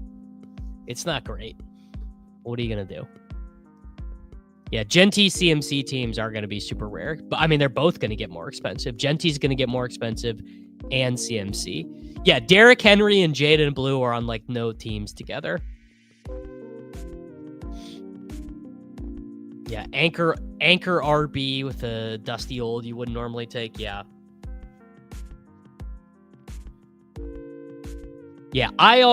it's not great. What are you going to do? Yeah, Genty CMC teams are going to be super rare, but I mean, they're both going to get more expensive. Genty's going to get more expensive, and CMC. Yeah, Derrick Henry and Jayden Blue are on like no teams together. Yeah, anchor RB with a dusty old you wouldn't normally take. Yeah. Yeah, I've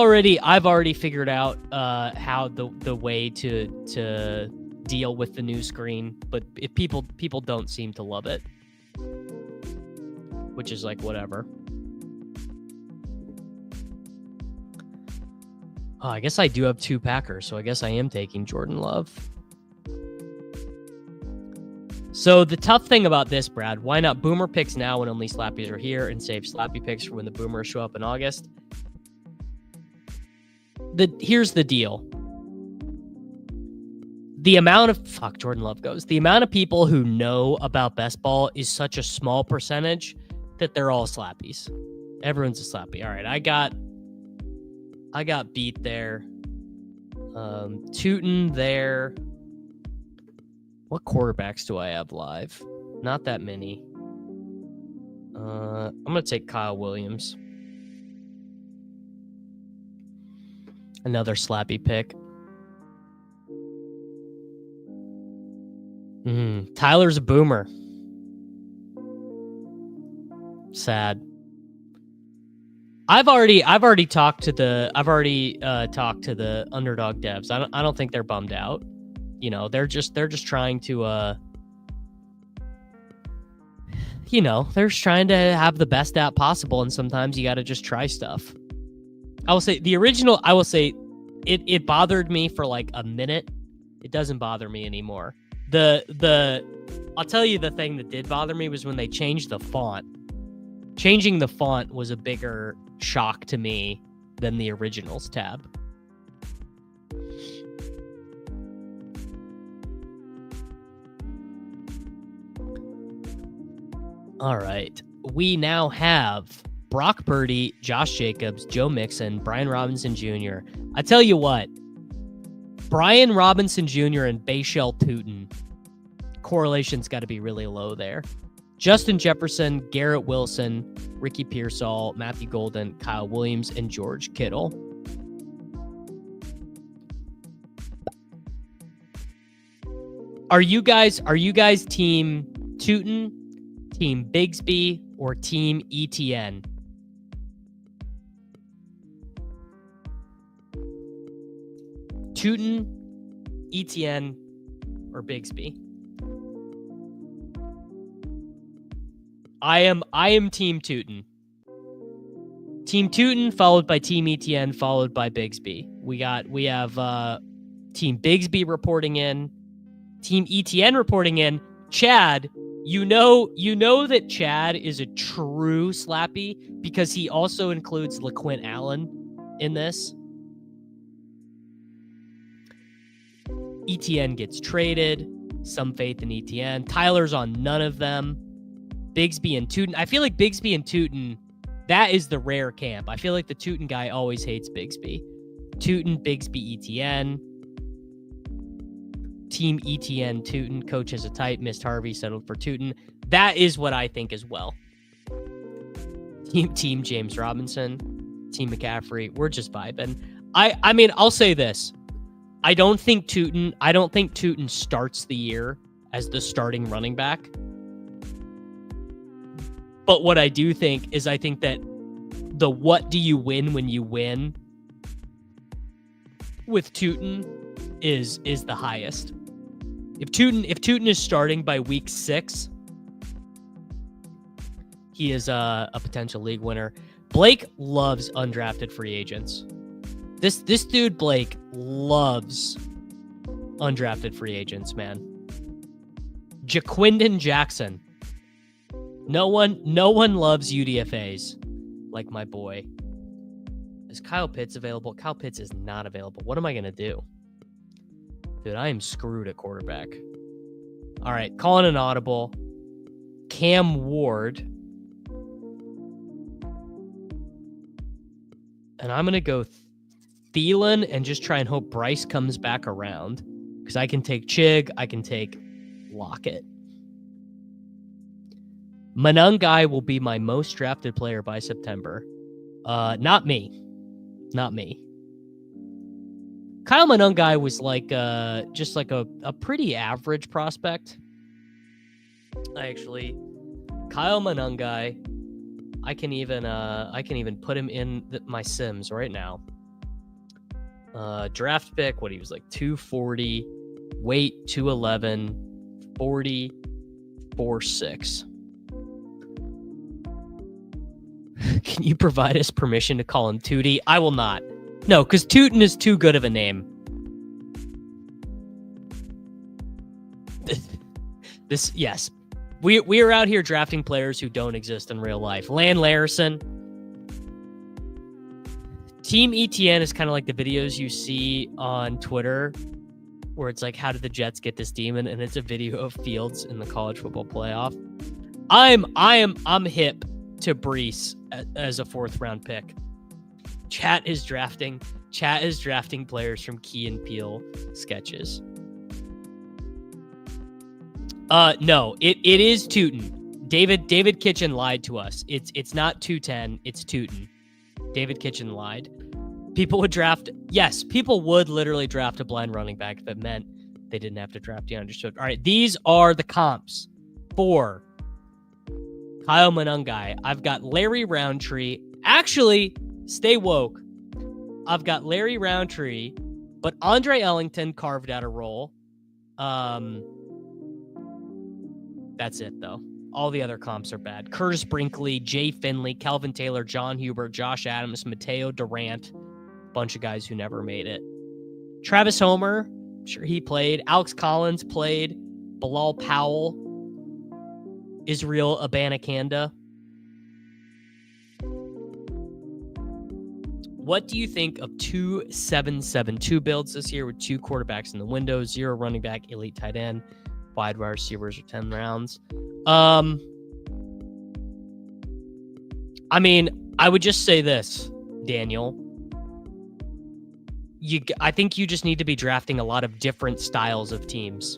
already figured out how the way to deal with the new screen, but if people don't seem to love it, which is like whatever. Oh, I guess I do have 2 Packers, so I guess I am taking Jordan Love. So the tough thing about this, Brad, why not boomer picks now when only slappies are here, and save slappy picks for when the boomers show up in August? Here's the deal. The amount of Jordan Love goes. The amount of people who know about best ball is such a small percentage that they're all slappies. Everyone's a slappy. All right, I got beat there. Tuten there. What quarterbacks do I have live? Not that many. I'm gonna take Kyle Williams. Another slappy pick. Tyler's a boomer. Sad. I've already talked to the underdog devs. I don't think they're bummed out. You know, they're just trying to they're just trying to have the best app possible, and sometimes you got to just try stuff. I will say it bothered me for like a minute. It doesn't bother me anymore. I'll tell you the thing that did bother me was when they changed the font. Changing the font was a bigger shock to me than the originals tab. All right. We now have Brock Purdy, Josh Jacobs, Joe Mixon, Brian Robinson Jr. I tell you what, Brian Robinson Jr. and Bayshell Tuten, correlation's got to be really low there. Justin Jefferson, Garrett Wilson, Ricky Pearsall, Matthew Golden, Kyle Williams, and George Kittle. Are you guys team Tuten, team Bigsby, or team Etienne? Tuten, Etienne, or Bigsby? I am team Tuten. Team Tuten followed by team Etienne followed by Bigsby. We have team Bigsby reporting in, team Etienne reporting in. Chad, you know that Chad is a true slappy because he also includes LaQuint Allen in this. Etienne gets traded. Some faith in Etienne. Tyler's on none of them. Bigsby and Tuten. I feel like Bigsby and Tuten, that is the rare camp. I feel like the Tuten guy always hates Bigsby. Tuten, Bigsby, Etienne. Team Etienne, Tuten, coach as a type, missed Harvey, settled for Tuten. That is what I think as well. Team James Robinson, Team McCaffrey, we're just vibing. I mean, I'll say this. I don't think Tuten starts the year as the starting running back. But what I do think is I think that the what do you win when you win with Tuten is the highest. If Tuten is starting by week 6, he is a potential league winner. Blake loves undrafted free agents. This dude Blake loves undrafted free agents, man. Jaquindon Jackson. No one loves UDFAs like my boy. Is Kyle Pitts available? Kyle Pitts is not available. What am I gonna do? Dude, I am screwed at quarterback. All right, calling an audible. Cam Ward. And I'm going to go Thielen and just try and hope Bryce comes back around. Because I can take Chig. I can take Lockett. Manungai will be my most drafted player by September. Not me. Not me. Kyle Manungai was like just like a pretty average prospect. Kyle Manungai, I can even put him in my Sims right now. Draft pick, what he was like 240, weight 211, 40, 4.6. Can you provide us permission to call him Tootie? I will not. No, because Tuten is too good of a name. Yes. We are out here drafting players who don't exist in real life. Lan Larison. Team Etienne is kind of like the videos you see on Twitter where it's like, how did the Jets get this demon? And it's a video of Fields in the college football playoff. I'm hip to Breece as a 4th round pick. Chat is drafting players from Key and Peele sketches. No, it is Tuten. David Kitchen lied to us. It's not 210, it's Tuten. David Kitchen lied. People would literally draft a blind running back if it meant they didn't have to draft DeAndre Swift. All right, these are the comps for Kyle Manungai. I've got Larry Roundtree. Actually, stay woke. I've got Larry Roundtree, but Andre Ellington carved out a role. That's it, though. All the other comps are bad. Curtis Brinkley, Jay Finley, Calvin Taylor, John Hubert, Josh Adams, Mateo Durant. Bunch of guys who never made it. Travis Homer, I'm sure he played. Alex Collins played. Bilal Powell. Israel Abanikanda. What do you think of 2-7-7-2 builds this year with 2 quarterbacks in the window, 0 running back, elite tight end, wide receivers are 10 rounds? I mean, I would just say this, Daniel. I think you just need to be drafting a lot of different styles of teams.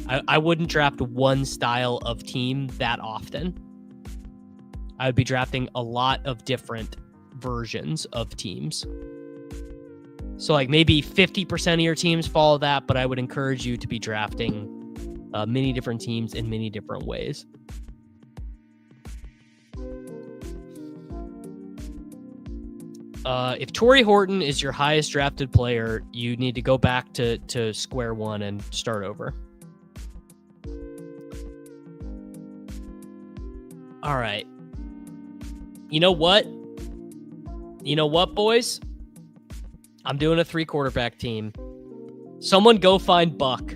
I wouldn't draft one style of team that often. I would be drafting a lot of different versions of teams. So like maybe 50% of your teams follow that, but I would encourage you to be drafting many different teams in many different ways. If Torrey Horton is your highest drafted player, you need to go back to square one and start over. All right. You know what? Boys? I'm doing a 3 quarterback team. Someone go find Buck.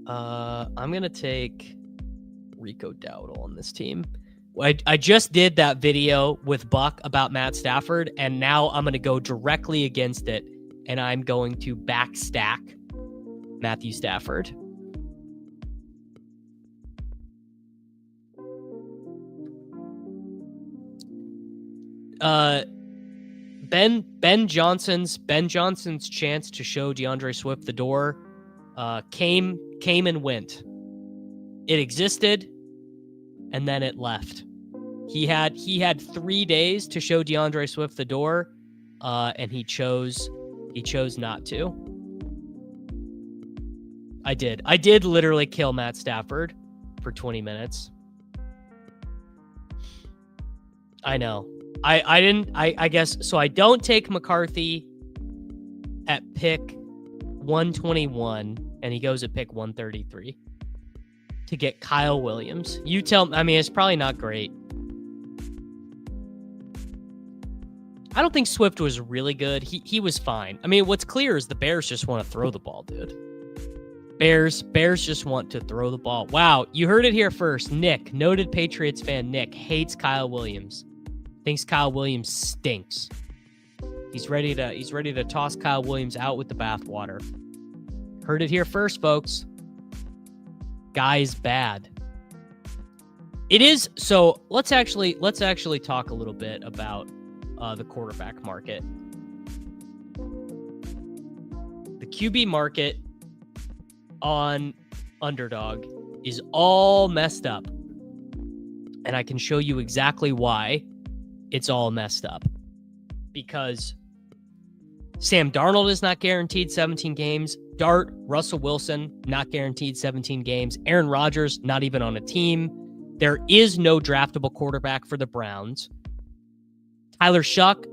I'm going to take Rico Dowdle on this team. I just did that video with Buck about Matt Stafford, and now I'm going to go directly against it, and I'm going to backstack Matthew Stafford. Ben Johnson's chance to show DeAndre Swift the door came and went. It existed, and then it left. He had 3 days to show DeAndre Swift the door, and he chose not to. I did literally kill Matt Stafford for 20 minutes. I know. I guess so. I don't take McCarthy at pick 121, and he goes at pick 133 to get Kyle Williams. You tell me. I mean, it's probably not great. I don't think Swift was really good. He was fine. I mean, what's clear is the Bears just want to throw the ball, dude. Bears just want to throw the ball. Wow, you heard it here first. Nick, noted Patriots fan Nick, hates Kyle Williams. Thinks Kyle Williams stinks. He's ready to toss Kyle Williams out with the bathwater. Heard it here first, folks. Guy's bad. It is. So let's actually talk a little bit about the quarterback market. The QB market on Underdog is all messed up, and I can show you exactly why it's all messed up. Because Sam Darnold is not guaranteed 17 games. Russell Wilson, not guaranteed 17 games. Aaron Rodgers, not even on a team. There is no draftable quarterback for the Browns. Tyler Shuck,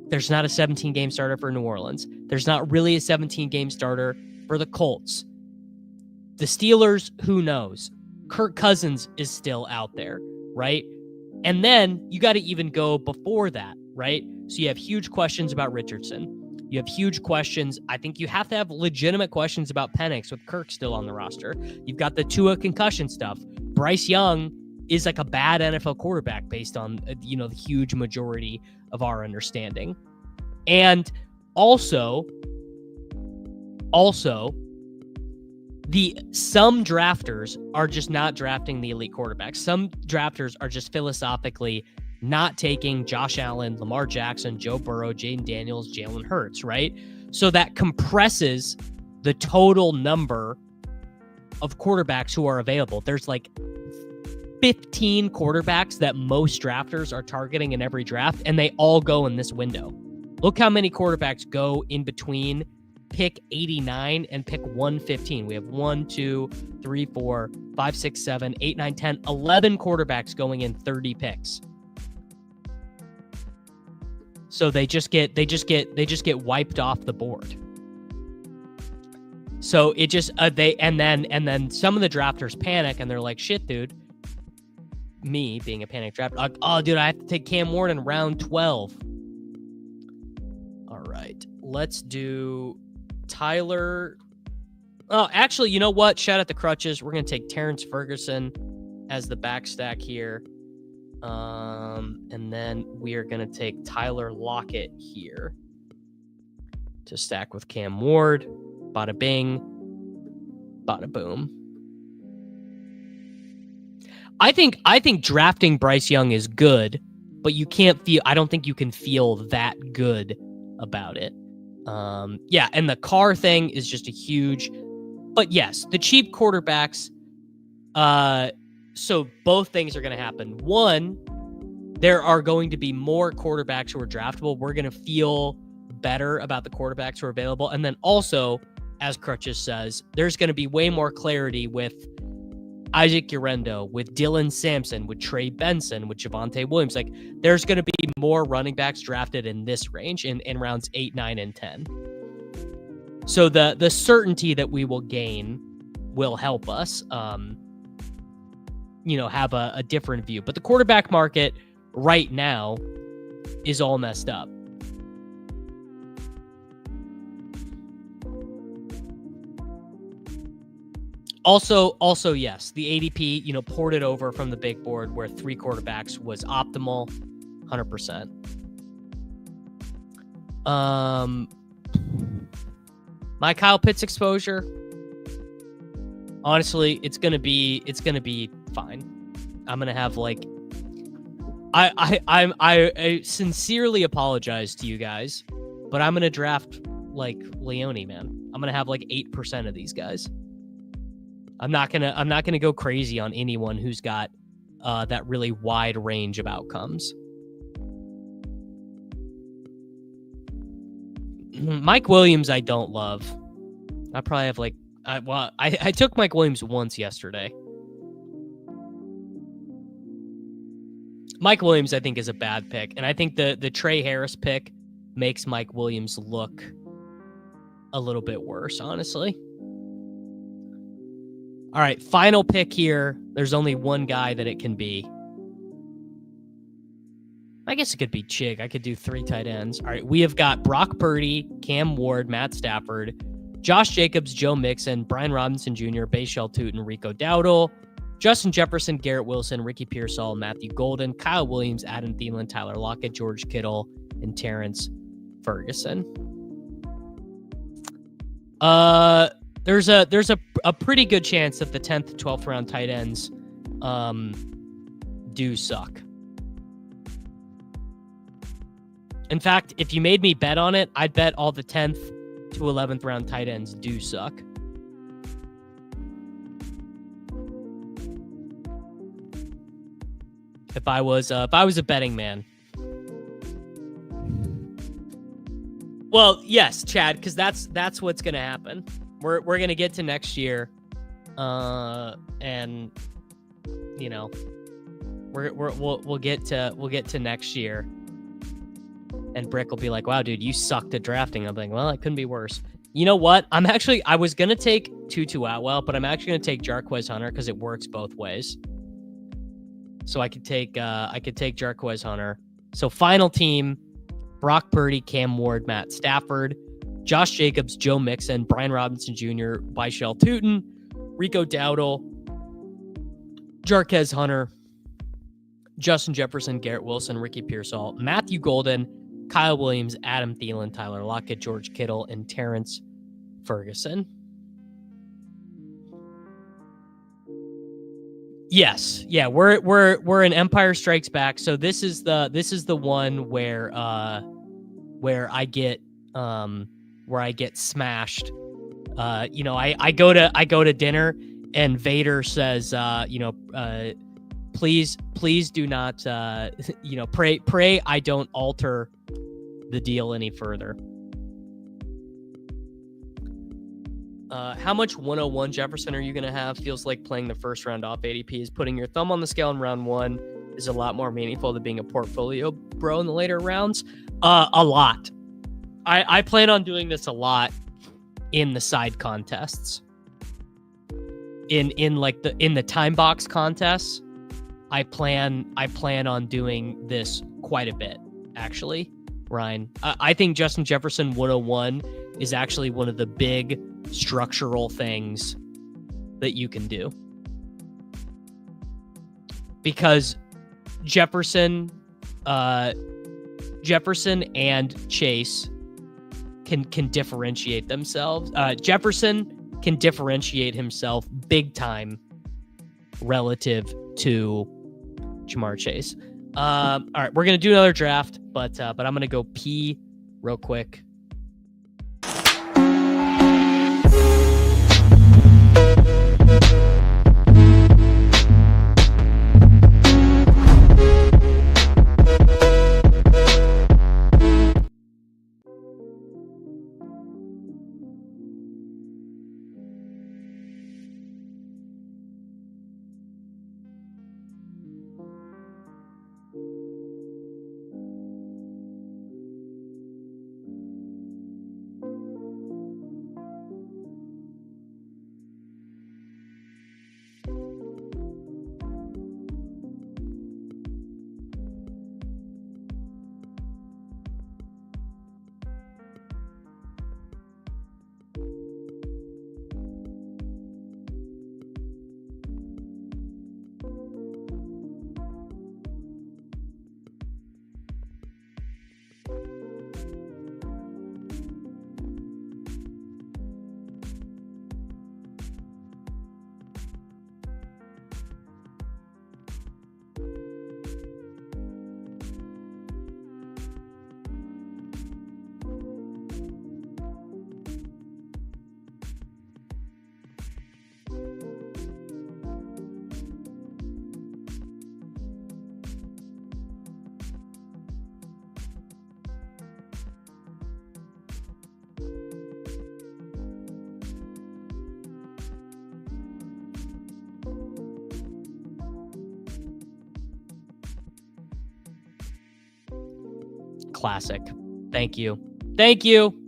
there's not a 17-game starter for New Orleans. There's not really a 17-game starter for the Colts. The Steelers, who knows? Kirk Cousins is still out there, right? And then you got to even go before that, right? So you have huge questions about Richardson. You have huge questions. I think you have to have legitimate questions about Penix with Kirk still on the roster. You've got the Tua concussion stuff. Bryce Young is like a bad NFL quarterback based on, the huge majority of our understanding. And also, some drafters are just not drafting the elite quarterbacks. Some drafters are just philosophically not taking Josh Allen, Lamar Jackson, Joe Burrow, Jayden Daniels, Jalen Hurts, right? So that compresses the total number of quarterbacks who are available. There's like 15 quarterbacks that most drafters are targeting in every draft, and they all go in this window. Look how many quarterbacks go in between pick 89 and pick 115. We have 1, 2, 3, 4, 5, 6, 7, 8, 9, 10, 11 quarterbacks going in 30 picks. So they just get wiped off the board. So it just and then some of the drafters panic and they're like, shit, dude. Me being a panic drafter, like, oh, dude, I have to take Cam Ward in round 12. All right, let's do Tyler. Oh, actually, you know what? Shout out the crutches. We're gonna take Terrence Ferguson as the back stack here. And then we are going to take Tyler Lockett here to stack with Cam Ward. Bada bing, bada boom. I think drafting Bryce Young is good, but I don't think you can feel that good about it. Yeah, and the Carr thing is just a huge, but yes, the cheap quarterbacks, so both things are going to happen. One, there are going to be more quarterbacks who are draftable. We're going to feel better about the quarterbacks who are available. And then also, as Crutches says, there's going to be way more clarity with Isaac Urendo, with Dylan Sampson, with Trey Benson, with Javonte Williams. Like, there's going to be more running backs drafted in this range in rounds 8, 9, and 10. So the certainty that we will gain will help us have a different view. But the quarterback market right now is all messed up. Also, yes, the ADP, ported over from the big board where 3 quarterbacks was optimal, 100%. My Kyle Pitts exposure, honestly, it's gonna be fine. I'm gonna have I sincerely apologize to you guys, but I'm gonna draft like Leone, man. I'm gonna have like 8% of these guys. I'm not gonna go crazy on anyone who's got that really wide range of outcomes. Mike Williams, I don't love. I probably have like, I took Mike Williams once yesterday. Mike Williams, I think, is a bad pick, and I think the Trey Harris pick makes Mike Williams look a little bit worse, honestly. All right, final pick here. There's only one guy that it can be. I guess it could be Chig. I could do 3 tight ends. All right, we have got Brock Purdy, Cam Ward, Matt Stafford, Josh Jacobs, Joe Mixon, Brian Robinson Jr., Bayshell Tuten, Rico Dowdle, Justin Jefferson, Garrett Wilson, Ricky Pearsall, Matthew Golden, Kyle Williams, Adam Thielen, Tyler Lockett, George Kittle, and Terrence Ferguson. There's a pretty good chance that the 10th, 12th round tight ends do suck. In fact, if you made me bet on it, I'd bet all the 10th to 11th round tight ends do suck. If I was a betting man. Well, yes, Chad, because that's what's gonna happen. We're gonna get to next year, and you know, we'll get to next year. And Brick will be like, wow, dude, you sucked at drafting. I'm like, well, it couldn't be worse. You know what? I was going to take Tutu Atwell, but I'm actually going to take Jarquez Hunter because it works both ways. So I could take Jarquez Hunter. So final team, Brock Purdy, Cam Ward, Matt Stafford, Josh Jacobs, Joe Mixon, Brian Robinson Jr., Byshell Tuten, Rico Dowdle, Jarquez Hunter, Justin Jefferson, Garrett Wilson, Ricky Pearsall, Matthew Golden, Kyle Williams, Adam Thielen, Tyler Lockett, George Kittle, and Terrence Ferguson. Yes, yeah, we're in Empire Strikes Back. So this is the one where I get smashed. I go to dinner and Vader says, please do not, pray I don't alter the deal any further. How much 101 Jefferson are you going to have? Feels like playing the first round off ADP is putting your thumb on the scale in round 1 is a lot more meaningful than being a portfolio bro in the later rounds. A lot. I plan on doing this a lot in the side contests. In the time box contests, I plan on doing this quite a bit, actually, Ryan. I think Justin Jefferson 101 is actually one of the big structural things that you can do. Because Jefferson and Chase can differentiate themselves. Jefferson can differentiate himself big time relative to Jamar Chase. All right, we're gonna do another draft, but I'm gonna go pee real quick. Classic. Thank you. Thank you.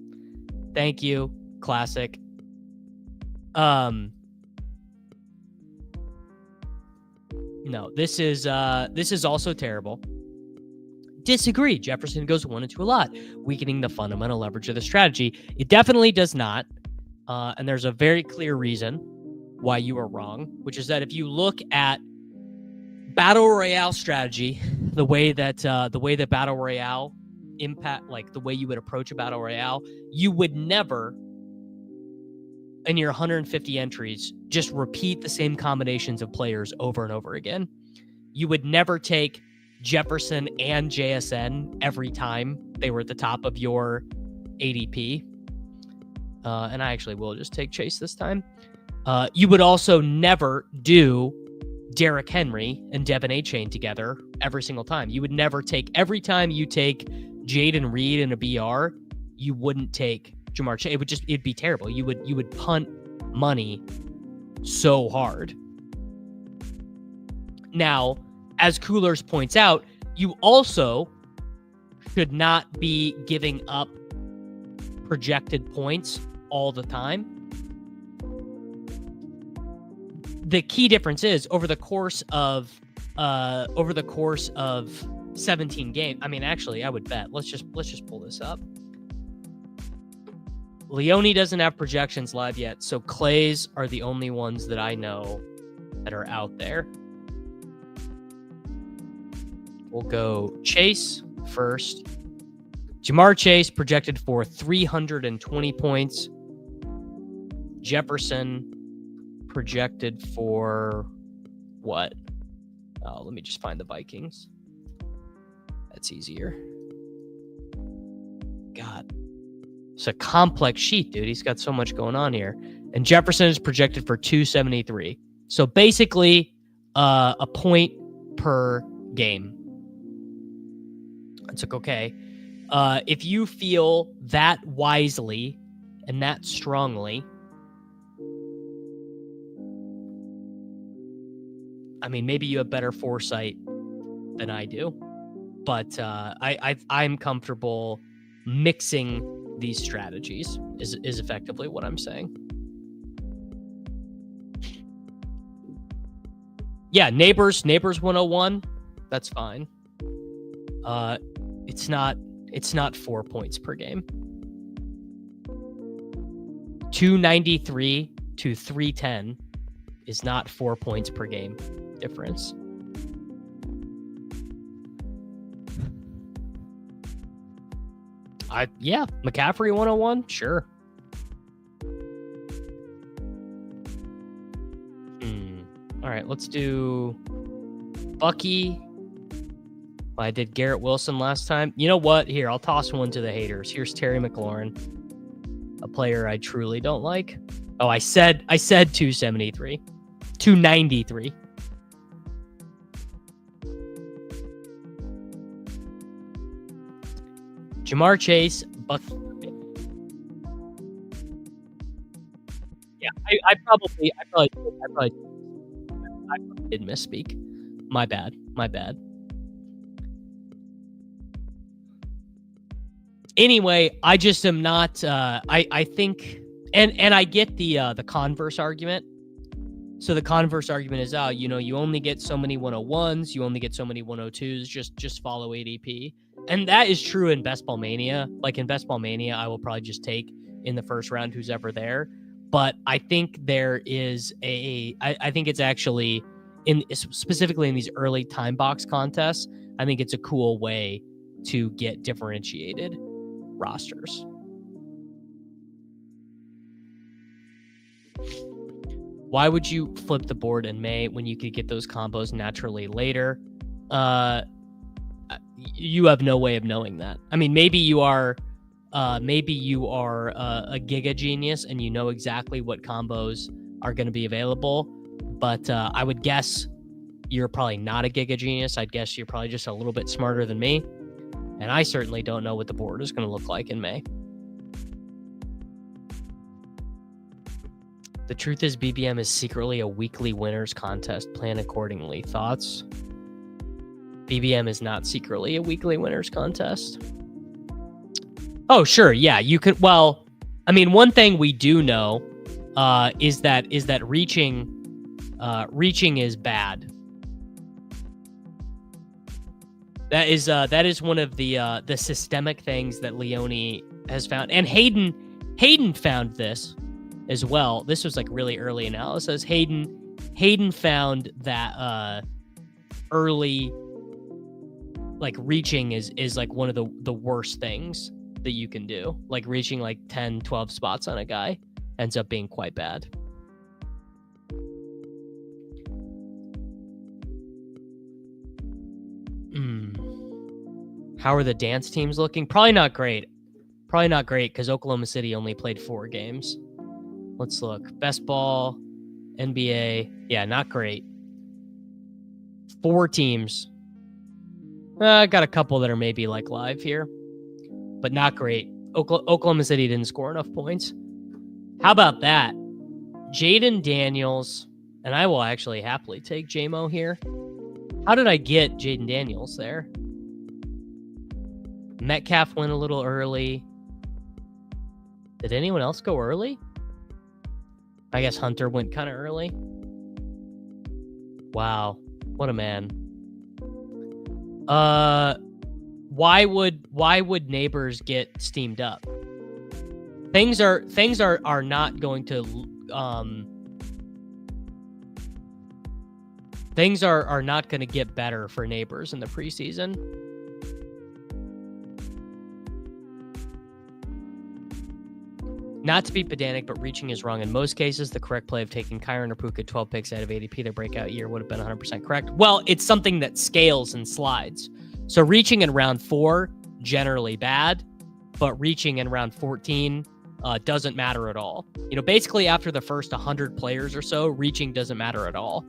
Thank you. Classic. No, this is also terrible. Disagree. Jefferson goes 1 and 2 a lot, weakening the fundamental leverage of the strategy. It definitely does not. And there's a very clear reason why you are wrong, which is that if you look at Battle Royale strategy, the way that Battle Royale impact, like the way you would approach a Battle Royale, you would never, in your 150 entries, just repeat the same combinations of players over and over again. You would never take Jefferson and JSN every time they were at the top of your ADP. And I actually will just take Chase this time. You would also never do Derrick Henry and Devin A-Chain together every single time. You would never take, every time you take Jayden Reed in a BR, you wouldn't take Jamar Chase. It'd be terrible. You would punt money so hard. Now, as Coolers points out, you also should not be giving up projected points all the time. The key difference is over the course of 17 games. I mean, actually, I would bet. Let's just pull this up. Leone doesn't have projections live yet, so Clays are the only ones that I know that are out there. We'll go Chase first. Jamar Chase projected for 320 points. Jefferson projected for what? Oh, let me just find the Vikings. That's easier. God. It's a complex sheet, dude. He's got so much going on here. And Jefferson is projected for 273. So basically, a point per game. That's okay. If you feel that wisely and that strongly, I mean, maybe you have better foresight than I do, but I'm comfortable mixing these strategies is effectively what I'm saying. Yeah, neighbors 101. That's fine. It's not 4 points per game. 293 to 310 is not 4 points per game difference. McCaffrey 101, sure. All right, let's do Bucky. I did Garrett Wilson last time. You know what? Here, I'll toss one to the haters. Here's Terry McLaurin, a player I truly don't like. Oh, I said 273. 293. Jamar Chase, Bucky. Yeah, I probably did misspeak. My bad. Anyway, I just am not. I think, and I get the converse argument. So the converse argument is, you only get so many 101s, you only get so many 102s. Just follow ADP, and that is true in Best Ball Mania. Like in Best Ball Mania, I will probably just take in the first round who's ever there. But I think there is I think it's actually specifically in these early time box contests. I think it's a cool way to get differentiated rosters. Why would you flip the board in May when you could get those combos naturally later? You have no way of knowing that. I mean, maybe you are a giga genius and you know exactly what combos are going to be available. But I would guess you're probably not a giga genius. I'd guess you're probably just a little bit smarter than me. And I certainly don't know what the board is going to look like in May. The truth is BBM is secretly a weekly winners contest. Plan accordingly. Thoughts? BBM is not secretly a weekly winners contest. Oh, sure. Yeah, you could. Well, I mean, one thing we do know is that reaching is bad. That is one of the systemic things that Leone has found, and Hayden found this as well. This was like really early analysis. Hayden found that early, like, reaching is like one of the worst things that you can do. Like reaching like 10, 12 spots on a guy ends up being quite bad. How are the dance teams looking? Probably not great because Oklahoma City only played 4 games. Let's look. Best ball, NBA. Yeah, not great. 4 teams. I got a couple that are maybe like live here, but not great. Oklahoma City didn't score enough points. How about that? Jayden Daniels, and I will actually happily take JMO here. How did I get Jayden Daniels there? Metcalf went a little early. Did anyone else go early? I guess Hunter went kind of early. Wow, what a man. Why would Neighbors get steamed up? Things are not going to things are not going to get better for Neighbors in the preseason. Not to be pedantic, but reaching is wrong in most cases. The correct play of taking Kyron or Puka 12 picks out of ADP, their breakout year, would have been 100% correct. Well, it's something that scales and slides. So reaching in round 4, generally bad, but reaching in round 14 doesn't matter at all. You know, basically after the first 100 players or so, reaching doesn't matter at all.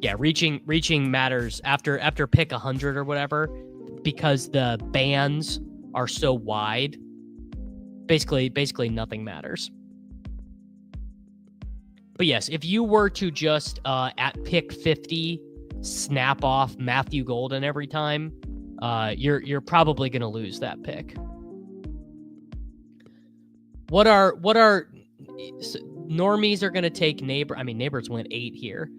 Yeah, reaching matters after pick 100 or whatever, because the bands are so wide. Basically nothing matters. But yes, if you were to just at pick 50 snap off Matthew Golden every time, you're probably going to lose that pick. What are normies are going to take Neighbors went 8 here.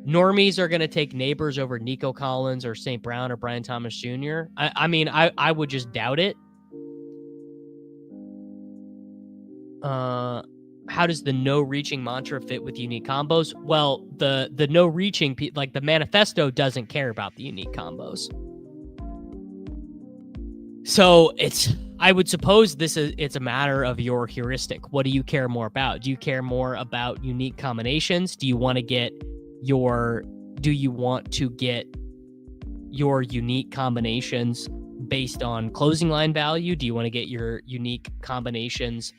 Normies are going to take Neighbors over Nico Collins or St. Brown or Brian Thomas Jr. I would just doubt it. How does the no reaching mantra fit with unique combos? Well, the no reaching, like the manifesto doesn't care about the unique combos. So I would suppose it's a matter of your heuristic. What do you care more about? Do you care more about unique combinations? Do you want to get your unique combinations based on closing line value? Do you want to get your unique combinations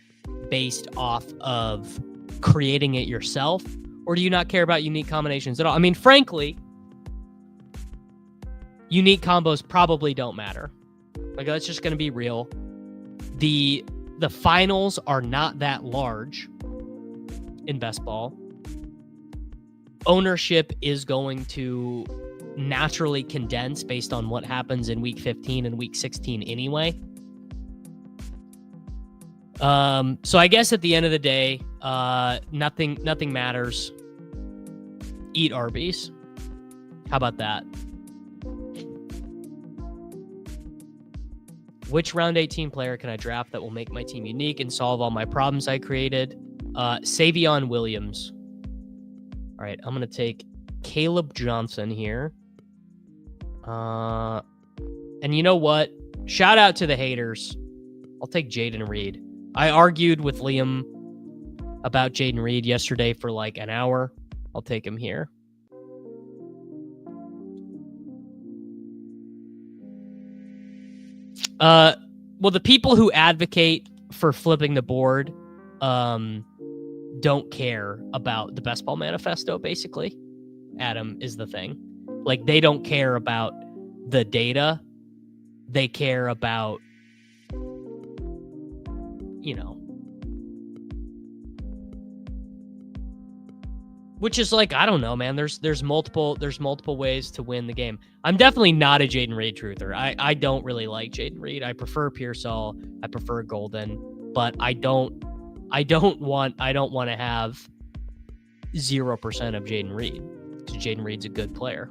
based off of creating it yourself? Or do you not care about unique combinations at all? I mean, frankly, unique combos probably don't matter. Like, that's just going to be real. The finals are not that large in best ball. Ownership is going to naturally condense based on what happens in week 15 and week 16 anyway. So I guess at the end of the day, nothing matters. Eat Arby's. How about that? Which round 18 player can I draft that will make my team unique and solve all my problems I created? Savion Williams. All right, I'm going to take Caleb Johnson here. And you know what? Shout out to the haters. I'll take Jayden Reed. I argued with Liam about Jayden Reed yesterday for like an hour. I'll take him here. Well, the people who advocate for flipping the board don't care about the best ball manifesto, basically. Adam, is the thing. Like, they don't care about the data. They care about, Which is like, I don't know, man. There's multiple ways to win the game. I'm definitely not a Jayden Reed truther. I don't really like Jayden Reed. I prefer Pearsall. I prefer Golden, but I don't want to have 0% of Jayden Reed, because Jayden Reed's a good player.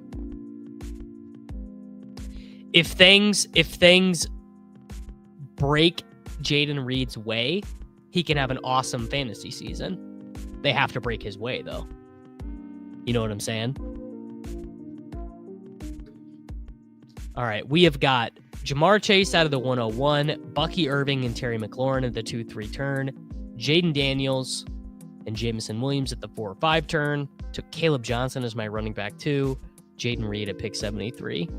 If things break Jayden Reed's way, he can have an awesome fantasy season. They have to break his way, though. You know what I'm saying? All right, we have got Jamar Chase out of the 101, Bucky Irving and Terry McLaurin at the 2-3 turn, Jaden Daniels and Jameson Williams at the 4-5 turn. Took Caleb Johnson as my running back 2, Jayden Reed at pick 73.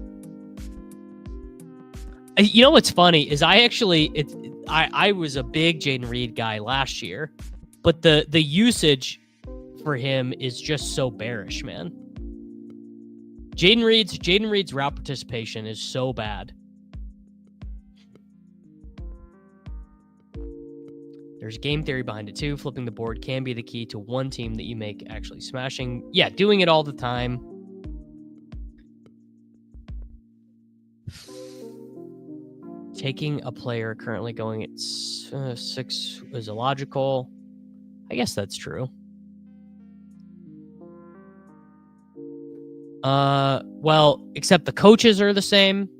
You know what's funny is I was a big Jayden Reed guy last year, but the usage for him is just so bearish, man. Jayden Reed's route participation is so bad. There's game theory behind it too. Flipping the board can be the key to one team that you make actually smashing. Yeah, doing it all the time. Taking a player currently going at 6 is illogical. I guess that's true. Well, except the coaches are the same,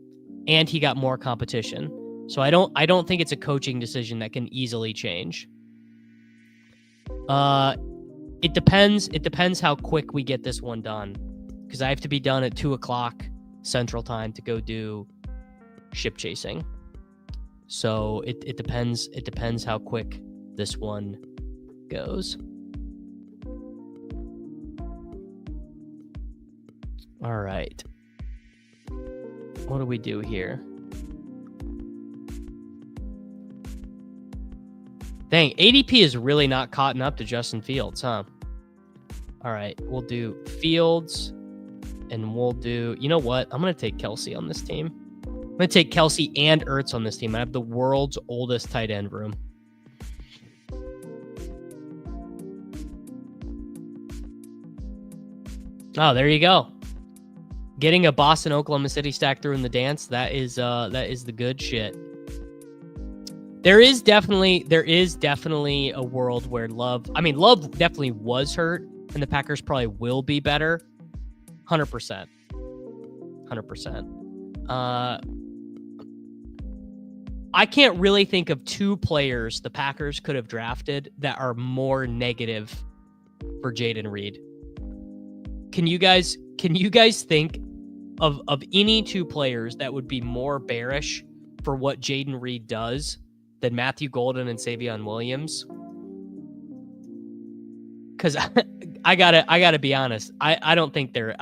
and he got more competition. So I don't think it's a coaching decision that can easily change. It depends how quick we get this one done, because I have to be done at 2:00 Central Time to go do ship chasing. So it depends how quick this one goes. All right. What do we do here? Dang, ADP is really not caught up to Justin Fields, huh? All right, we'll do Fields, and we'll do... You know what? I'm going to take Kelsey on this team. I'm going to take Kelsey and Ertz on this team. I have the world's oldest tight end room. Oh, there you go. Getting a Boston Oklahoma City stack through in the dance, that is the good shit. There is definitely a world where Love definitely was hurt, and the Packers probably will be better. 100%. 100%. I can't really think of 2 players the Packers could have drafted that are more negative for Jayden Reed. Can you guys think of any 2 players that would be more bearish for what Jayden Reed does than Matthew Golden and Savion Williams? Because I gotta be honest, I don't think there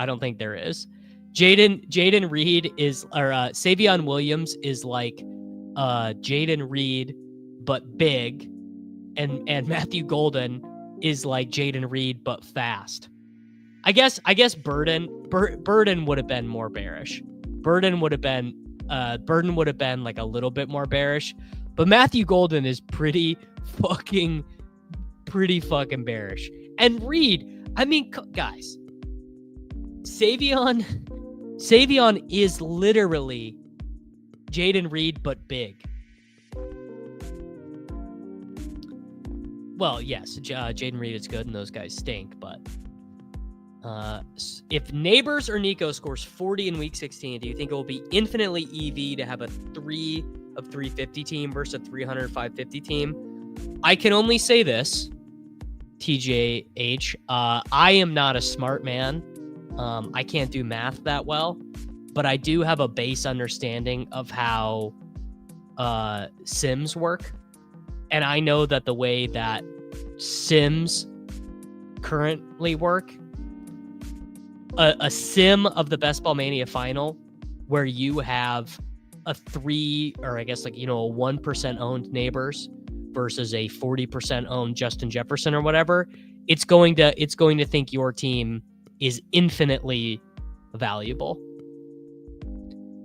is. Jayden Reed is, or Savion Williams is like Jayden Reed but big, and Matthew Golden is like Jayden Reed but fast. I guess Burden would have been more bearish. Burden would have been like a little bit more bearish, but Matthew Golden is pretty fucking bearish. And Reed, I mean, guys, Savion is literally Jayden Reed but big. Well, yes, Jayden Reed is good and those guys stink, but if Neighbors or Nico scores 40 in week 16, do you think it will be infinitely EV to have a 3 of 350 team versus a 300 550 team? I can only say this, TJH. I am not a smart man. I can't do math that well, but I do have a base understanding of how sims work. And I know that the way that sims currently work, a sim of the Best Ball Mania final where you have a 3, or I guess like, you know, a 1% owned Neighbors versus a 40% owned Justin Jefferson or whatever, it's going to think your team is infinitely valuable.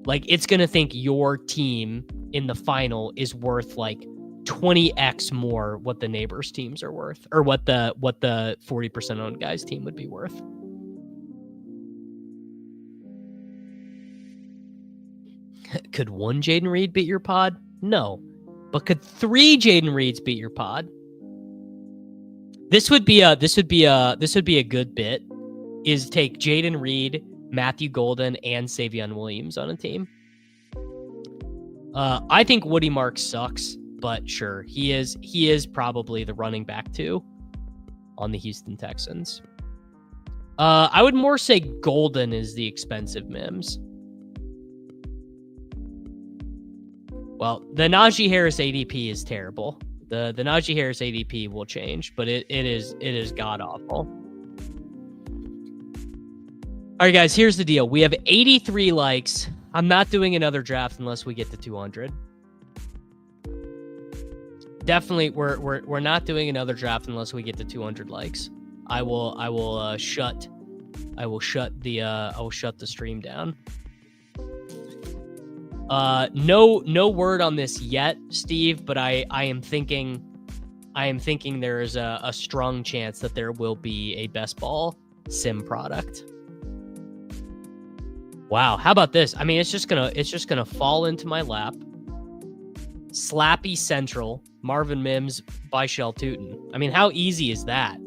Like, it's going to think your team in the final is worth like 20x more what the neighbors teams are worth, or what the 40% owned guys team would be worth. Could one Jayden Reed beat your pod? No. But could 3 Jayden Reeds beat your pod? This would be a good bit, is take Jayden Reed, Matthew Golden, and Savion Williams on a team. I think Woody Marks sucks, but sure, he is probably the running back 2 on the Houston Texans. I would more say Golden is the expensive Mims. Well, the Najee Harris ADP is terrible. The Najee Harris ADP will change, but it is god awful. All right, guys, here's the deal. We have 83 likes. I'm not doing another draft unless we get to 200. Definitely, we're not doing another draft unless we get to 200 likes. I will shut the stream down. No word on this yet, Steve, but I am thinking there is a strong chance that there will be a best ball sim product. Wow, how about this? I mean, it's just gonna fall into my lap. Slappy Central, Marvin Mims by Shell Tuten. I mean, how easy is that?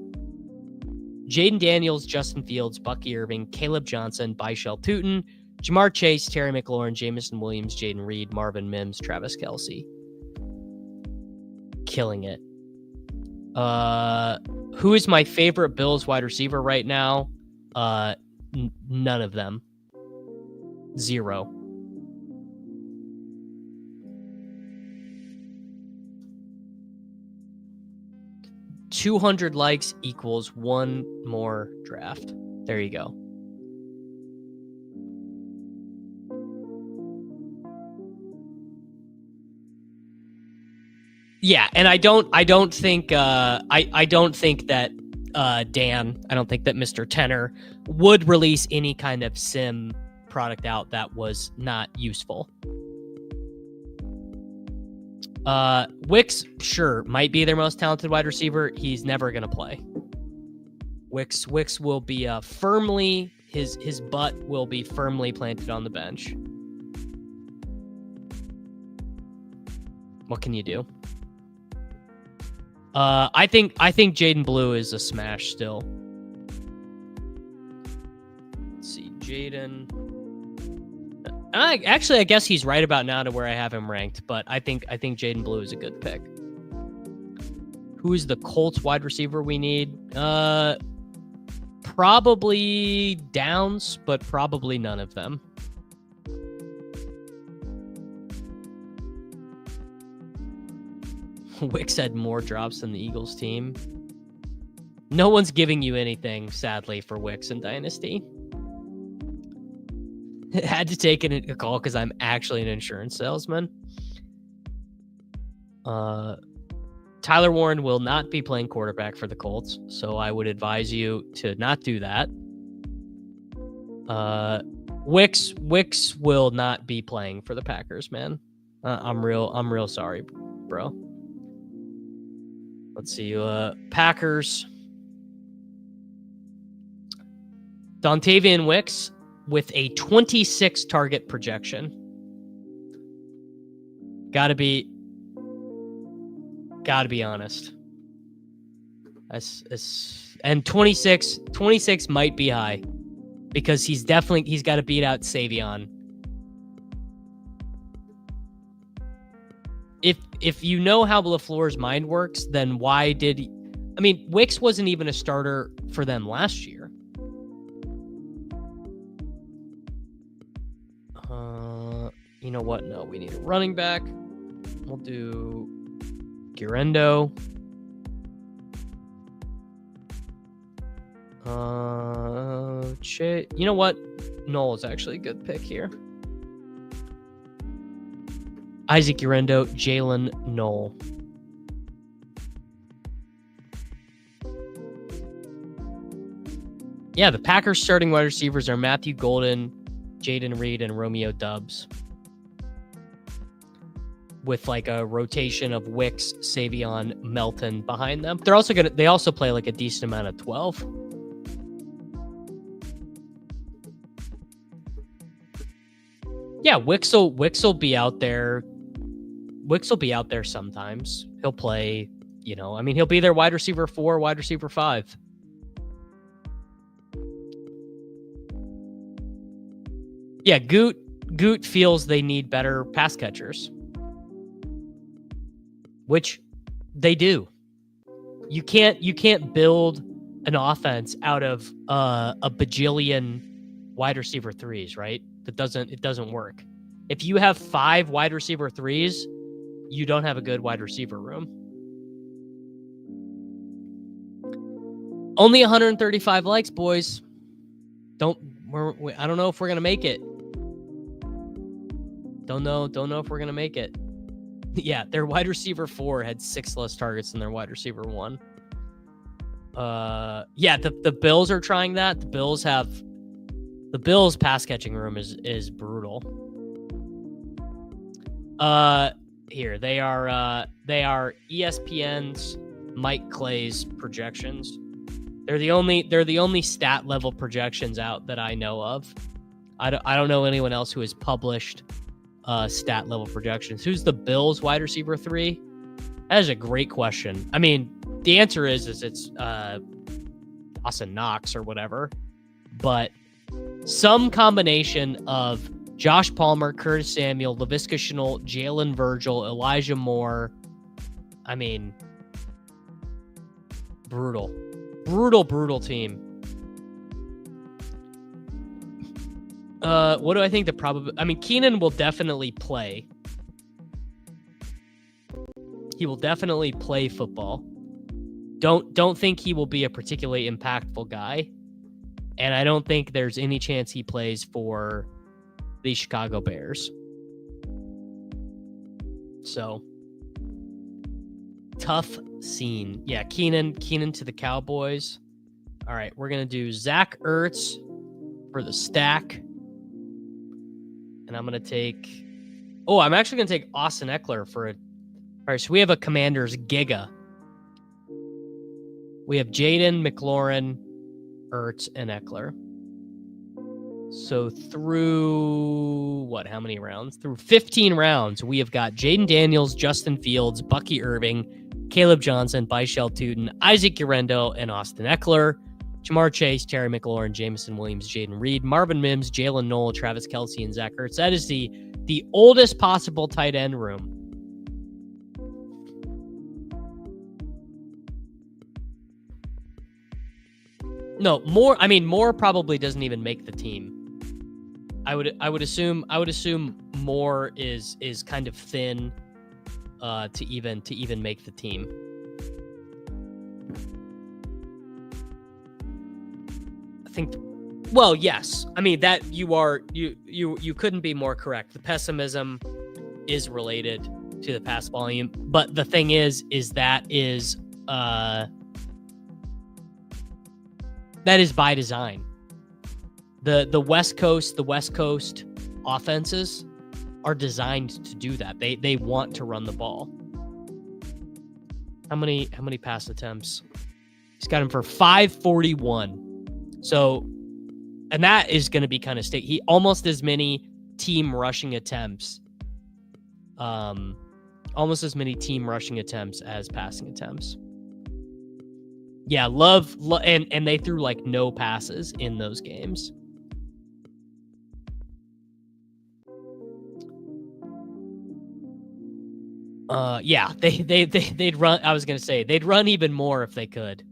Jaden Daniels, Justin Fields, Bucky Irving, Caleb Johnson by Shell Tuten, Jamar Chase, Terry McLaurin, Jamison Williams, Jayden Reed, Marvin Mims, Travis Kelce. Killing it. Who is my favorite Bills wide receiver right now? None of them. 0. $200 likes equals 1 more draft. There you go. Yeah, and I don't think that Mr. Tenor would release any kind of sim product out that was not useful. Wicks, sure, might be their most talented wide receiver. He's never gonna play. Wicks will be firmly, his butt will be firmly planted on the bench. What can you do? I think Jayden Blue is a smash still. Let's see, Jayden. Actually, I guess he's right about now to where I have him ranked, but I think Jayden Blue is a good pick. Who is the Colts wide receiver we need? Probably Downs, but probably none of them. Wicks had more drops than the Eagles team. No one's giving you anything, sadly, for Wicks in Dynasty. Had to take a call because I'm actually an insurance salesman. Tyler Warren will not be playing quarterback for the Colts, so I would advise you to not do that. Wicks will not be playing for the Packers, man. I'm real sorry, bro. Let's see, Packers. Dontavian Wicks with a 26 target projection. Gotta be honest. And 26 might be high because he's got to beat out Savion. If you know how LaFleur's mind works, then why did he? I mean, Wicks wasn't even a starter for them last year. You know what? No, we need a running back. We'll do Guerendo. You know what? Noel is actually a good pick here. Isaac Guerendo, Jalen Noel. Yeah, the Packers starting wide receivers are Matthew Golden, Jayden Reed, and Romeo Doubs. with like a rotation of Wicks, Savion, Melton behind them. They also play like a decent amount of 12. Yeah, Wicks will be out there. Wicks will be out there sometimes. He'll play, he'll be their wide receiver 4, wide receiver 5. Yeah, Goot feels they need better pass catchers, which they do. You can't build an offense out of a bajillion wide receiver 3s, right? It doesn't work. If you have 5 wide receiver 3s, you don't have a good wide receiver room. Only 135 likes, boys. I don't know if we're gonna make it. Don't know if we're gonna make it. Yeah, their wide receiver 4 had 6 less targets than their wide receiver 1. Yeah, the Bills are trying that. The Bills pass catching room is brutal. Here they are ESPN's Mike Clay's projections. They're the only stat level projections out that I know of. I don't know anyone else who has published stat level projections. Who's the Bills wide receiver 3? That is a great question. I mean, the answer is it's Dawson Knox or whatever, but some combination of Josh Palmer, Curtis Samuel, Laviska Shenault, Jalen Virgil, Elijah Moore. I mean, brutal team. What do I think the probability? I mean, Keenan will definitely play. He will definitely play football. Don't think he will be a particularly impactful guy. And I don't think there's any chance he plays for the Chicago Bears. So, tough scene. Yeah, Keenan to the Cowboys. All right, we're going to do Zach Ertz for the stack. And I'm going to take... Oh, I'm actually going to take Austin Eckler for a... All right, so we have a Commanders Giga. We have Jayden, McLaurin, Ertz, and Eckler. So through how many rounds? Through 15 rounds, we have got Jayden Daniels, Justin Fields, Bucky Irving, Caleb Johnson, Byshell Tuten, Isaac Urendo, and Austin Eckler. Jamar Chase, Terry McLaurin, Jameson Williams, Jaden Reed, Marvin Mims, Jalen Noel, Travis Kelce, and Zach Ertz. That is the oldest possible tight end room. No, Moore probably doesn't even make the team. I would assume Moore is kind of thin to even make the team. I think yes. I mean that you couldn't be more correct. The pessimism is related to the pass volume, but the thing is that is by design. The West Coast offenses are designed to do that. They want to run the ball. How many pass attempts? He's got him for 541. So, and that is going to be kind of he almost as many team rushing attempts. Almost as many team rushing attempts as passing attempts. Yeah, love and they threw like no passes in those games. Yeah, they'd run. I was gonna say they'd run even more if they could.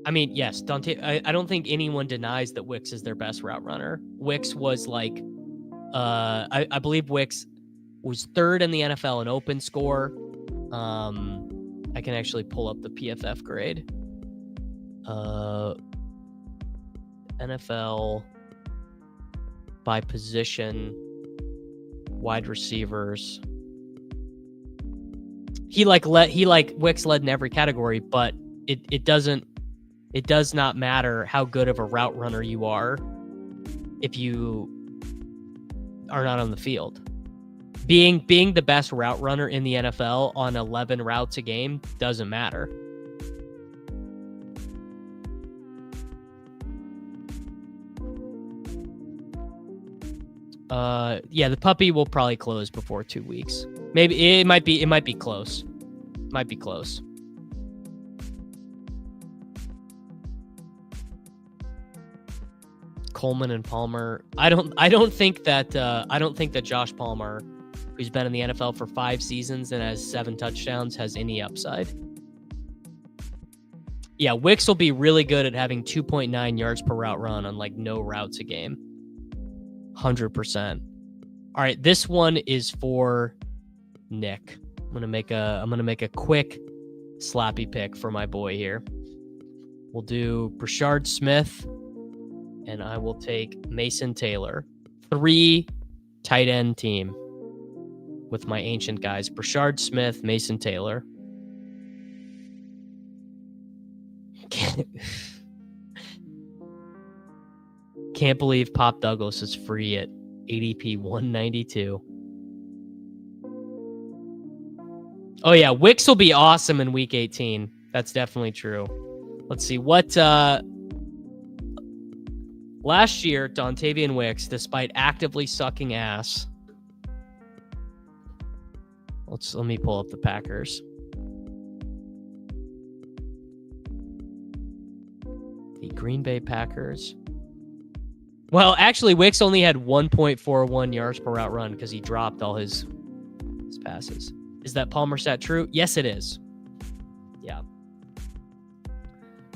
I mean, yes, Dante. I don't think anyone denies that Wicks is their best route runner. Wicks was like, I believe Wicks was 3rd in the NFL in open score. I can actually pull up the PFF grade. NFL by position, wide receivers. Wicks led in every category, but it does not matter how good of a route runner you are if you are not on the field. Being the best route runner in the NFL on 11 routes a game doesn't matter. Yeah, the puppy will probably close before 2 weeks. Maybe it might be close. Might be close. Coleman and Palmer. I don't think that Josh Palmer, who's been in the NFL for 5 seasons and has 7 touchdowns, has any upside. Yeah, Wicks will be really good at having 2.9 yards per route run on like no routes a game. 100%. All right, this one is for Nick. I'm gonna make a quick slappy pick for my boy here. We'll do Brashard Smith, and I will take Mason Taylor. 3 tight end team with my ancient guys: Brashard Smith, Mason Taylor. Can't believe Pop Douglas is free at ADP 192. Oh yeah, Wicks will be awesome in week 18. That's definitely true. Let's see what last year Dontavian Wicks, despite actively sucking ass. Let me pull up the Packers. The Green Bay Packers. Well, actually, Wicks only had 1.41 yards per route run because he dropped all his passes. Is that Palmer stat true? Yes, it is. Yeah.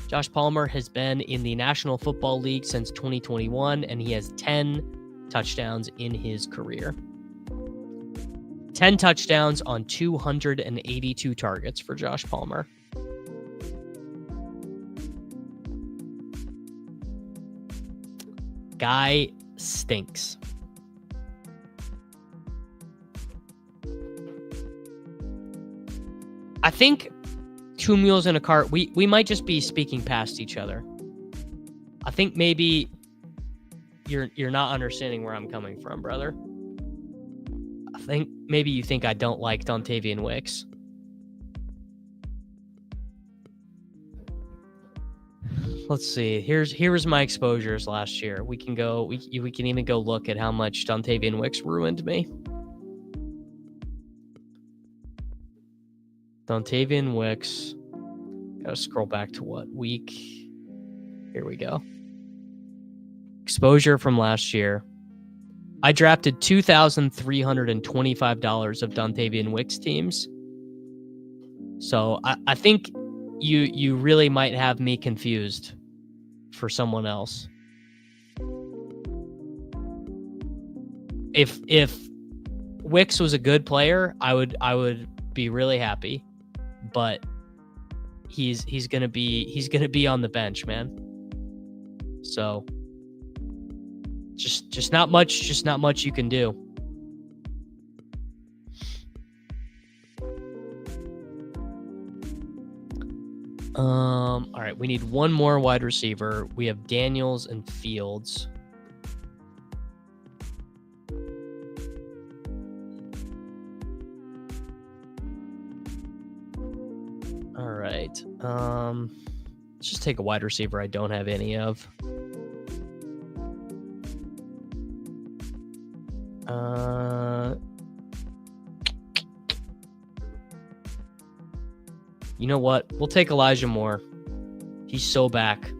Josh Palmer has been in the National Football League since 2021, and he has 10 touchdowns in his career. 10 touchdowns on 282 targets for Josh Palmer. Guy stinks. I think 2 mules in a cart, we might just be speaking past each other. I think maybe you're not understanding where I'm coming from, brother. I think maybe you think I don't like Dontavian Wicks. Let's see. Here's my exposures last year. We can even go look at how much Dontavian Wicks ruined me. Dontavian Wicks. Gotta scroll back to what week? Here we go. Exposure from last year. I drafted $2,325 of Dontavian Wicks teams. So I think you really might have me confused for someone else. If Wicks was a good player, I would be really happy, but he's gonna be on the bench, man. So just not much you can do. All right, we need one more wide receiver. We have Daniels and Fields. All right. Let's just take a wide receiver I don't have any of. You know what? We'll take Elijah Moore. He's so back.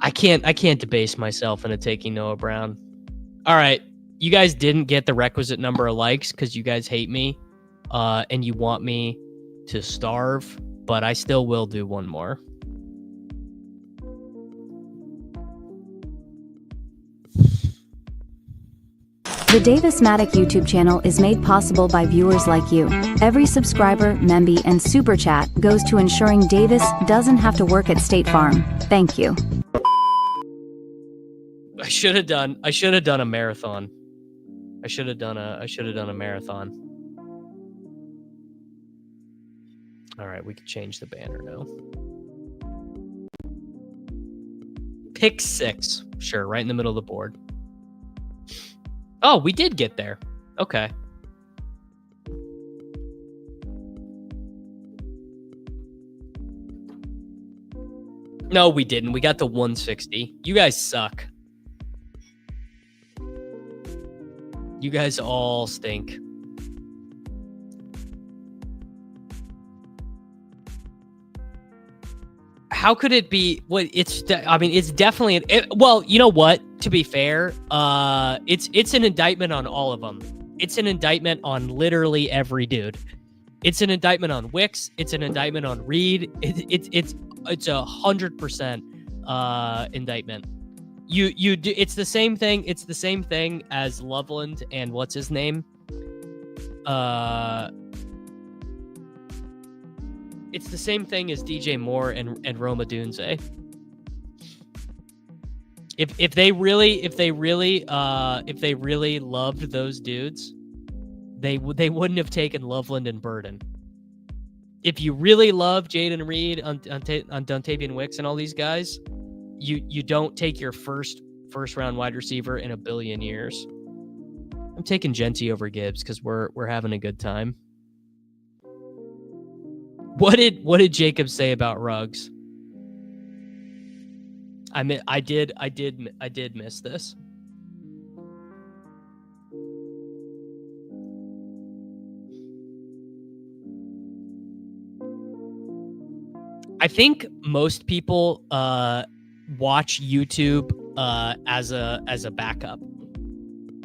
I can't debase myself into taking Noah Brown. All right. You guys didn't get the requisite number of likes because you guys hate me and you want me to starve, but I still will do one more. The Davis Maddock YouTube channel is made possible by viewers like you. Every subscriber, memby, and super chat goes to ensuring Davis doesn't have to work at State Farm. Thank you. I should have done a marathon. I should have done a marathon. All right, we can change the banner now. Pick 6. Sure, right in the middle of the board. Oh, we did get there. Okay. No, we didn't. We got the 160. You guys suck. You guys all stink. How could it be? Well, it's definitely. Well, you know what? To be fair, it's an indictment on all of them. It's an indictment on literally every dude. It's an indictment on Wicks. It's an indictment on Reed. It's 100% indictment. You do. It's the same thing. It's the same thing as Loveland and what's his name. It's the same thing as DJ Moore and Roma Dunze. If they really loved those dudes, they wouldn't have taken Loveland and Burden. If you really love Jayden Reed on Dontavian Wicks and all these guys, you don't take your first round wide receiver in a billion years. I'm taking Genty over Gibbs because we're having a good time. What did Jacob say about Ruggs? I did miss this. I think most people watch YouTube as a backup.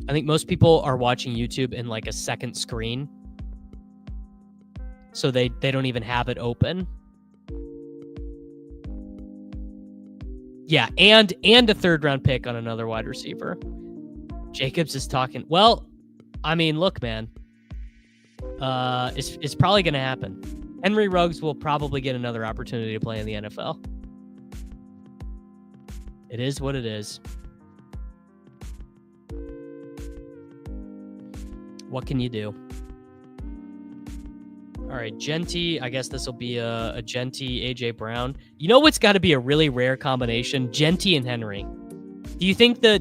I think most people are watching YouTube in like a second screen. So they don't even have it open. Yeah, and a third round pick on another wide receiver. Jacobs is talking. Well, I mean, look, man. It's probably going to happen. Henry Ruggs will probably get another opportunity to play in the NFL. It is what it is. What can you do? All right, Genty. I guess this will be a Genty AJ Brown. You know what's got to be a really rare combination? Genty and Henry. Do you think the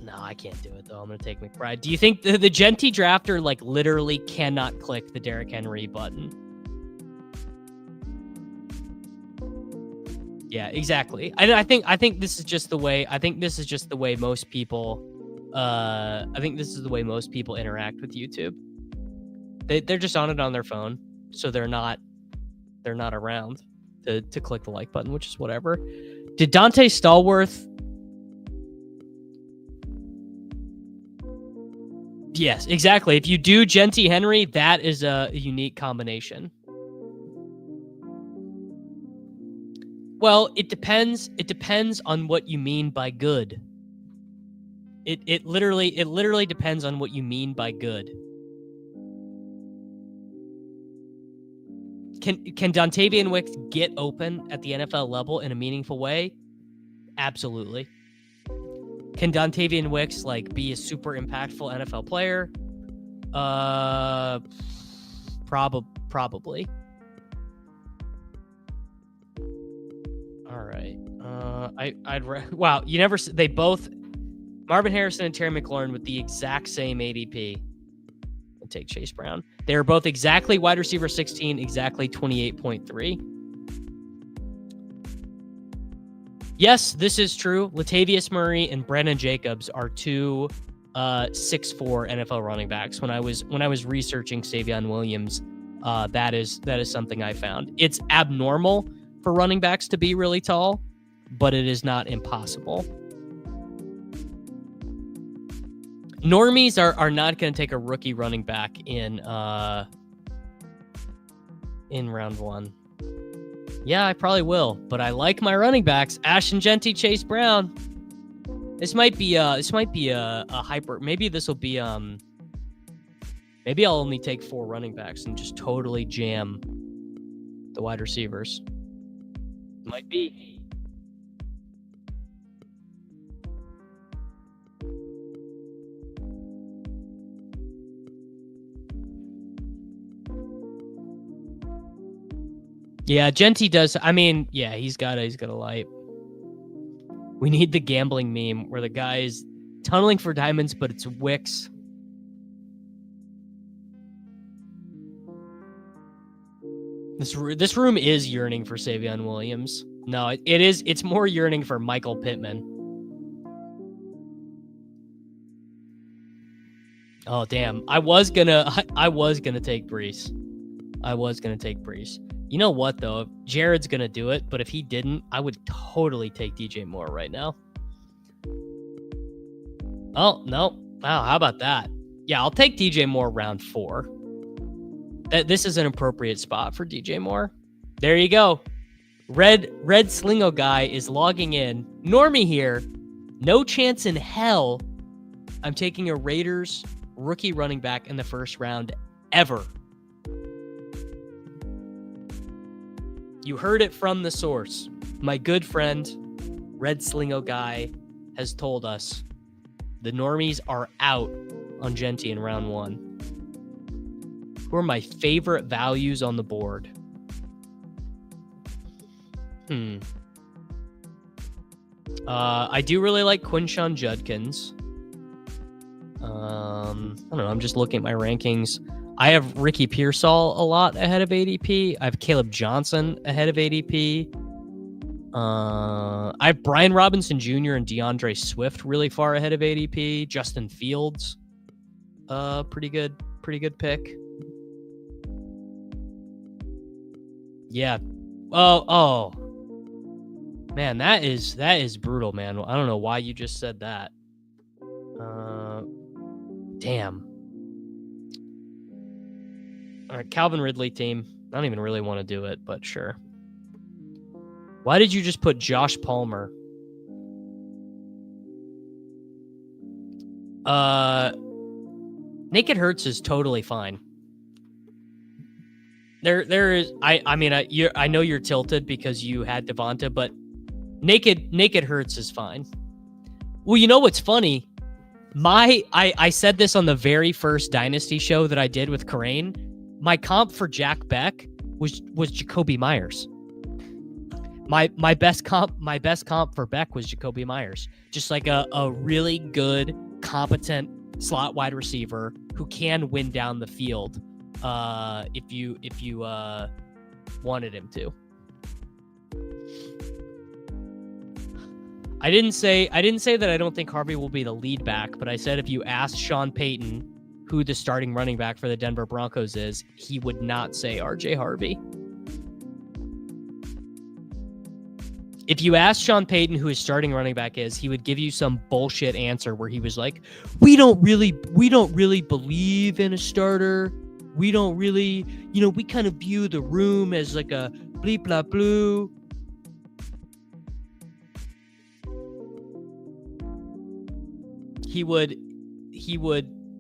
No, I can't do it though. I'm gonna take McBride. Do you think the Genty drafter like literally cannot click the Derrick Henry button? Yeah, exactly. I think this is just the way. I think this is just the way most people. I think this is the way most people interact with YouTube. They're just on it on their phone, so they're not around to click the like button, which is whatever. Did Dante Stallworth? Yes, exactly. If you do Genty Henry, that is a unique combination. Well, it depends. It depends on what you mean by good. It literally depends on what you mean by good. Can Dontavian Wicks get open at the NFL level in a meaningful way? Absolutely. Can Dontavian Wicks like be a super impactful NFL player? Probably. All right. Wow. You never. They both. Marvin Harrison and Terry McLaurin with the exact same ADP. I'll take Chase Brown. They are both exactly wide receiver 16, exactly 28.3. Yes, this is true. Latavius Murray and Brandon Jacobs are two 6'4" NFL running backs. When I was researching Savion Williams, that is something I found. It's abnormal for running backs to be really tall, but it is not impossible. Normies are not going to take a rookie running back in round 1. Yeah, I probably will, but I like my running backs: Ashton Genty, Chase Brown. This might be a hyper. Maybe this will be maybe I'll only take 4 running backs and just totally jam the wide receivers. Might be. Yeah, Genty does. I mean, yeah, he's got a light. We need the gambling meme where the guy is tunneling for diamonds, but it's Wicks. This room is yearning for Savion Williams. No, it is. It's more yearning for Michael Pittman. Oh damn! I was gonna take Breece. You know what though? Jared's gonna do it, but if he didn't, I would totally take DJ Moore right now. Oh no! Wow, how about that? Yeah, I'll take DJ Moore round 4. This is an appropriate spot for DJ Moore. There you go. Red Slingo guy is logging in. Normie here. No chance in hell I'm taking a Raiders rookie running back in the first round ever. You heard it from the source. My good friend, Red Slingo guy, has told us the normies are out on Genty in round 1. Who are my favorite values on the board? I do really like Quinshon Judkins. I don't know. I'm just looking at my rankings. I have Ricky Pearsall a lot ahead of ADP. I have Caleb Johnson ahead of ADP. I have Brian Robinson Jr. and DeAndre Swift really far ahead of ADP. Justin Fields, pretty good pick. Yeah. Oh. Man, that is brutal, man. I don't know why you just said that. Damn. All right, Calvin Ridley team. I don't even really want to do it, but sure. Why did you just put Josh Palmer? Naked Hurts is totally fine. There is. I mean, I know you're tilted because you had Devonta, but Naked Hurts is fine. Well, you know what's funny? I said this on the very first Dynasty show that I did with Karain. My comp for Jack Beck was Jacoby Myers. My best comp for Beck was Jacoby Myers. Just like a really good, competent slot wide receiver who can win down the field if you wanted him to. I didn't say that I don't think Harvey will be the lead back, but I said if you asked Sean Payton who the starting running back for the Denver Broncos is, he would not say RJ Harvey. If you asked Sean Payton who his starting running back is, he would give you some bullshit answer where he was like, we don't really believe in a starter. We don't really, we kind of view the room as like a bleep blah blue.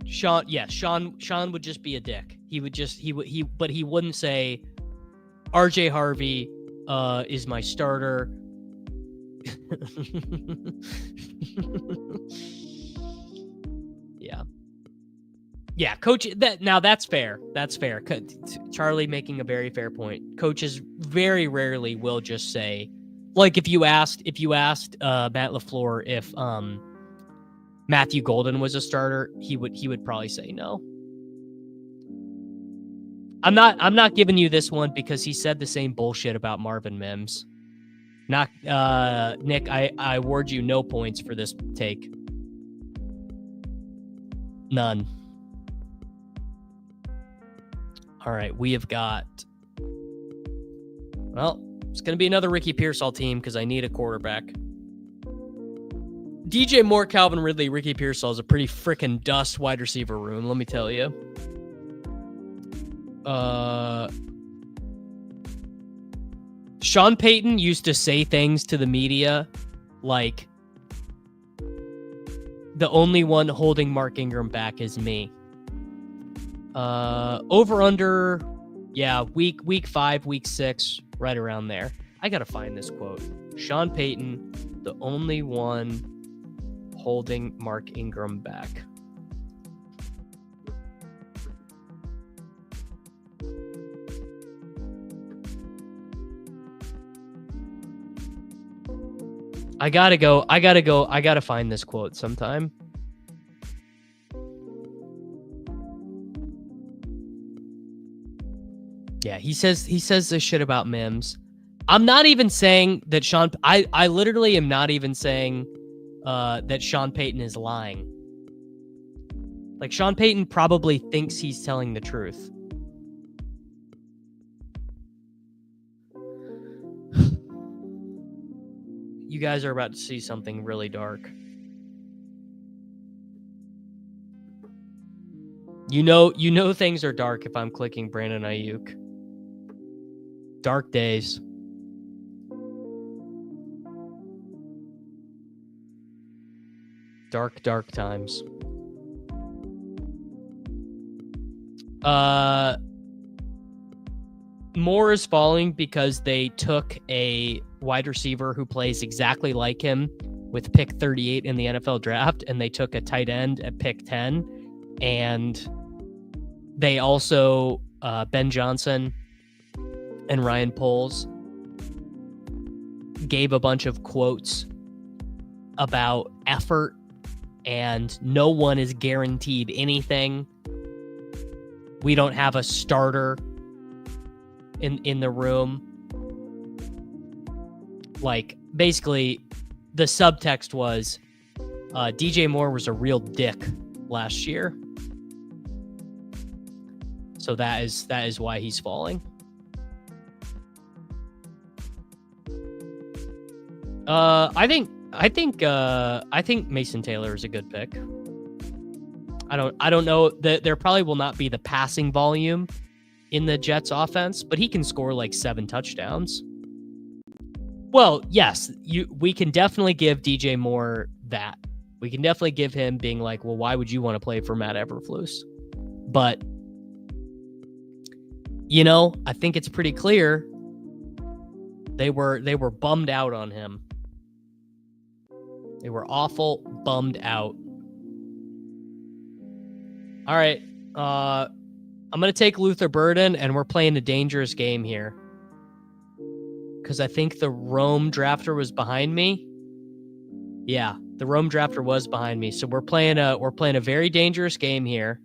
Sean would just be a dick. But he wouldn't say RJ Harvey is my starter. Yeah, coach, that's fair. That's fair. Charlie making a very fair point. Coaches very rarely will just say, like, if you asked Matt LaFleur if Matthew Golden was a starter, he would probably say no. I'm not giving you this one because he said the same bullshit about Marvin Mims. Not Nick, I award you no points for this take. None. All right, we have got, well, it's going to be another Ricky Pearsall team because I need a quarterback. DJ Moore, Calvin Ridley, Ricky Pearsall is a pretty freaking dust wide receiver room, let me tell you. Sean Payton used to say things to the media like, the only one holding Mark Ingram back is me. Over under, yeah, week 5, week 6, right around there. I gotta find this quote. Sean Payton, the only one holding Mark Ingram back. I gotta find this quote sometime. Yeah, he says this shit about Mims. I'm not even saying that I literally am not even saying that Sean Payton is lying. Like, Sean Payton probably thinks he's telling the truth. You guys are about to see something really dark. You know things are dark if I'm clicking Brandon Ayuk. Dark days. Dark times. Moore is falling because they took a wide receiver who plays exactly like him with pick 38 in the NFL draft, and they took a tight end at pick 10, and they also Ben Johnson and Ryan Poles gave a bunch of quotes about effort, and no one is guaranteed anything. We don't have a starter in the room. Like, basically, the subtext was DJ Moore was a real dick last year. So that is why he's falling. I think Mason Taylor is a good pick. I don't know that there probably will not be the passing volume in the Jets offense, but he can score like 7 touchdowns. Well, yes, we can definitely give DJ Moore that. We can definitely give him being like, well, why would you want to play for Matt Eberflus? But, I think it's pretty clear they were bummed out on him. They were awful bummed out. All right. I'm going to take Luther Burden, and we're playing a dangerous game here. Because I think the Rome drafter was behind me. Yeah, the Rome drafter was behind me. So we're playing a very dangerous game here.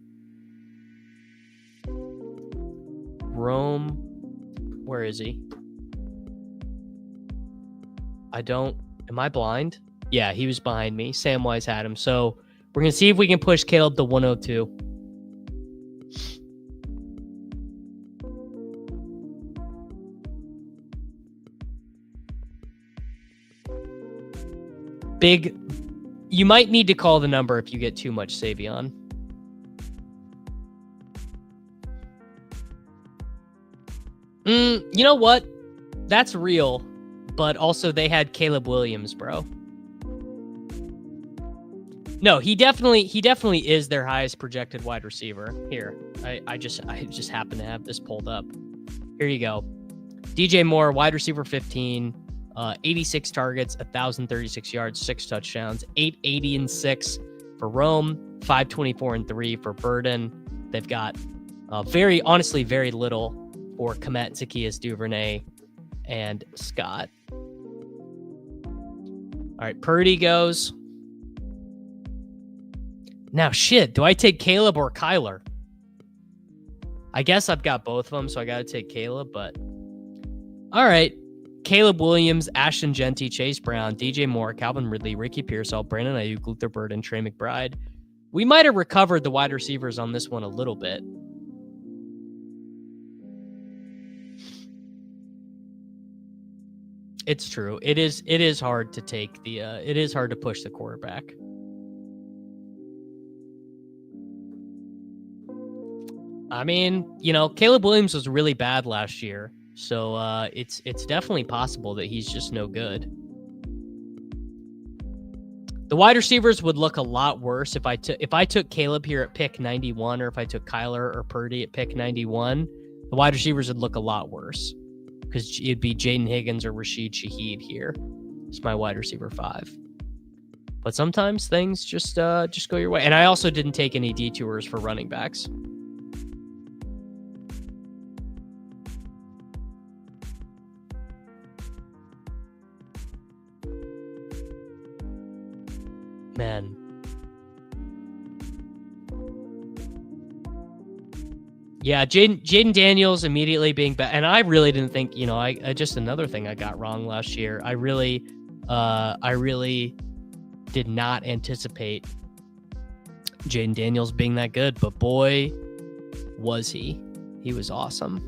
Rome, where is he? Am I blind? Yeah, he was behind me. Samwise had him. So we're going to see if we can push Caleb to 102. You might need to call the number if you get too much Savion. You know what? That's real, but also they had Caleb Williams, bro. No, he definitely is their highest projected wide receiver. Here, I just happen to have this pulled up. Here you go. DJ Moore, wide receiver 15. 86 targets, 1,036 yards, 6 touchdowns, 880-6 for Rome, 524-3 for Burden. They've got very little for Komet, Zacchaeus, Duvernay, and Scott. All right, Purdy goes. Now, shit, do I take Caleb or Kyler? I guess I've got both of them, so I got to take Caleb, but all right. Caleb Williams, Ashton Genty, Chase Brown, DJ Moore, Calvin Ridley, Ricky Pearsall, Brandon Ayuk, Luther Burden, Trey McBride. We might have recovered the wide receivers on this one a little bit. It's true. It is hard to take it is hard to push the quarterback. I mean, Caleb Williams was really bad last year. So it's definitely possible that he's just no good. The wide receivers would look a lot worse if I took Caleb here at pick 91, or if I took Kyler or Purdy at pick 91. The wide receivers would look a lot worse because it'd be Jayden Higgins or Rashid Shaheed here. It's my wide receiver 5. But sometimes things just go your way. And I also didn't take any detours for running backs. Man. Yeah, Jayden Daniels immediately being back. And I really didn't think, I just another thing I got wrong last year. I really did not anticipate Jayden Daniels being that good, but boy, was he. He was awesome.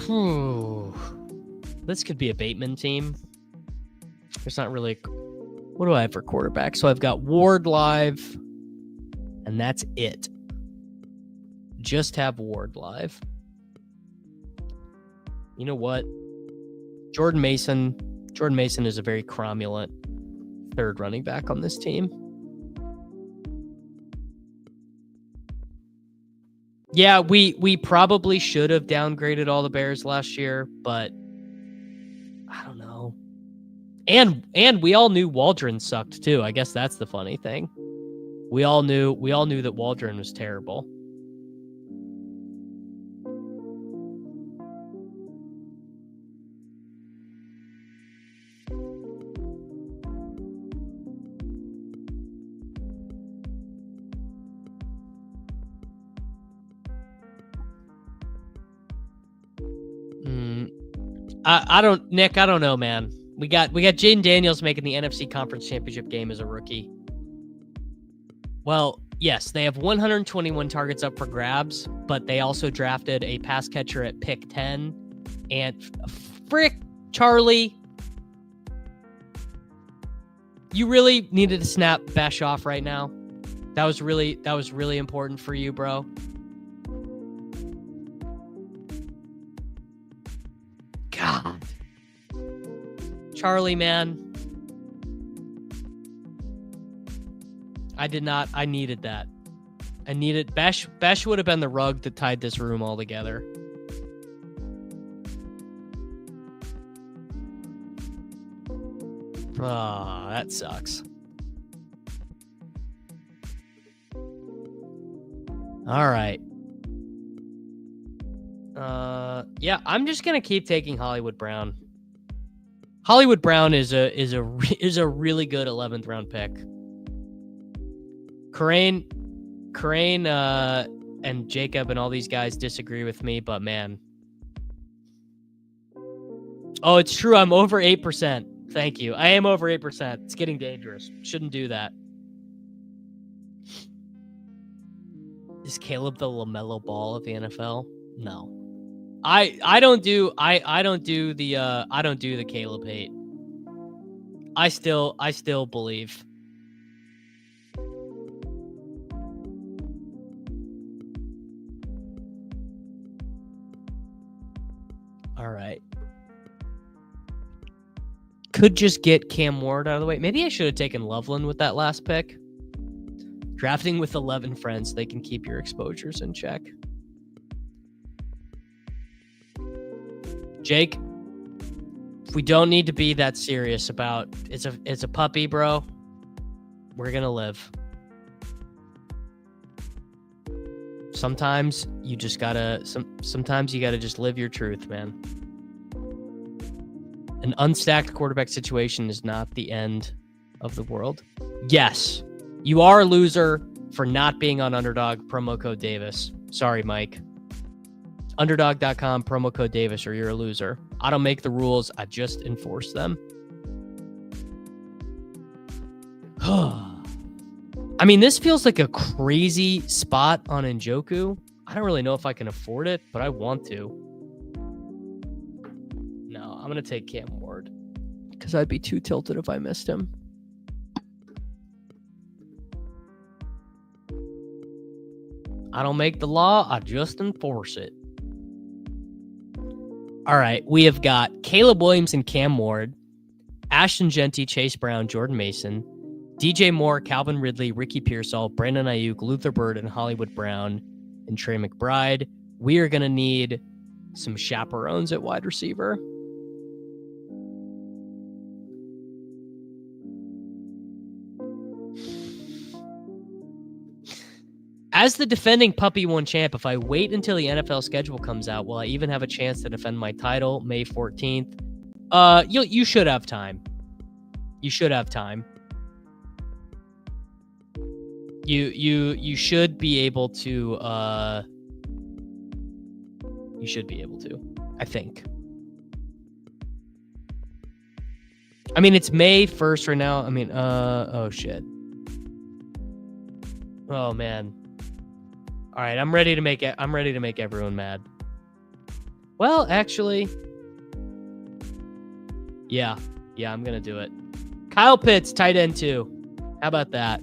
Whew. This could be a Bateman team. There's not really... What do I have for quarterback? So I've got Ward live, and that's it. Just have Ward live. You know what? Jordan Mason is a very cromulent third running back on this team. Yeah, we probably should have downgraded all the Bears last year, but I don't know. And we all knew Waldron sucked too. I guess that's the funny thing. We all knew that Waldron was terrible. I don't know, man. We got Jayden Daniels making the NFC Conference Championship game as a rookie. Well, yes, they have 121 targets up for grabs, but they also drafted a pass catcher at pick 10. And frick, Charlie, you really needed to snap Besh off right now. That was really important for you, bro. God. Charlie, man. I needed that. I needed Besh would have been the rug that tied this room all together. Oh, that sucks. All right. Yeah, I'm just gonna keep taking Hollywood Brown. Hollywood Brown is a really good 11th round pick. Crane, and Jacob and all these guys disagree with me, but man. Oh, it's true. I'm over 8%. Thank you. I am over 8%. It's getting dangerous. Shouldn't do that. Is Caleb the LaMelo Ball of the NFL? No. I don't do the Caleb hate. I still believe. All right. Could just get Cam Ward out of the way. Maybe I should have taken Loveland with that last pick. Drafting with 11 friends, they can keep your exposures in check. Jake, we don't need to be that serious about it's a puppy, bro. We're gonna live. Sometimes you just gotta sometimes you gotta just live your truth, man. An unstacked quarterback situation is not the end of the world. Yes, you are a loser for not being on Underdog, promo code Davis. Sorry, Mike. Underdog.com, promo code Davis, or you're a loser. I don't make the rules. I just enforce them. I mean, this feels like a crazy spot on Njoku. I don't really know if I can afford it, but I want to. No, I'm going to take Cam Ward because I'd be too tilted if I missed him. I don't make the law. I just enforce it. All right, we have got Caleb Williams and Cam Ward, Ashton Genty, Chase Brown, Jordan Mason, DJ Moore, Calvin Ridley, Ricky Pearsall, Brandon Ayuk, Luther Bird, and Hollywood Brown, and Trey McBride. We are going to need some chaperones at wide receiver. As the defending Puppy 1 champ, if I wait until the NFL schedule comes out, will I even have a chance to defend my title May 14th? You should have time. You should have time. You should be able to you should be able to, I think. I mean, it's May 1st right now. I mean, oh shit. Oh man. All right, I'm ready to make everyone mad. Well, actually, yeah, I'm gonna do it. Kyle Pitts, tight end 2. How about that?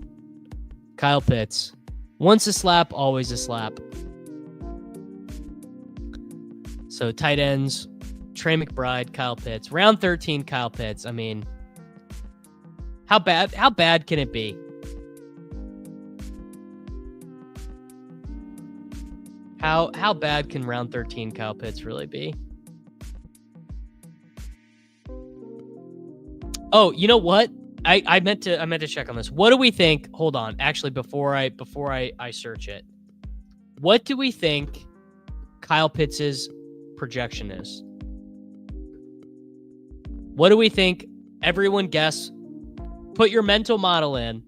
Kyle Pitts. Once a slap, always a slap. So tight ends, Trey McBride, Kyle Pitts. Round 13, Kyle Pitts. I mean, how bad can it be? How bad can round 13 Kyle Pitts really be? Oh, you know what? I meant to check on this. What do we think? Hold on. Actually, before I search it, what do we think Kyle Pitts' projection is? What do we think? Everyone guess. Put your mental model in.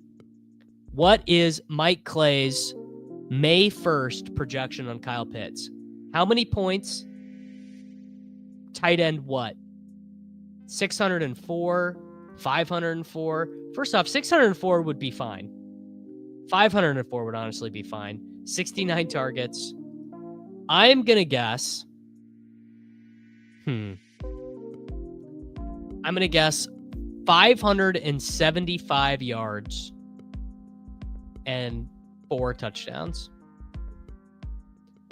What is Mike Clay's May 1st projection on Kyle Pitts? How many points? Tight end what? 604, 504. First off, 604 would be fine. 504 would honestly be fine. 69 targets. I'm going to guess. I'm going to guess 575 yards and 4 touchdowns.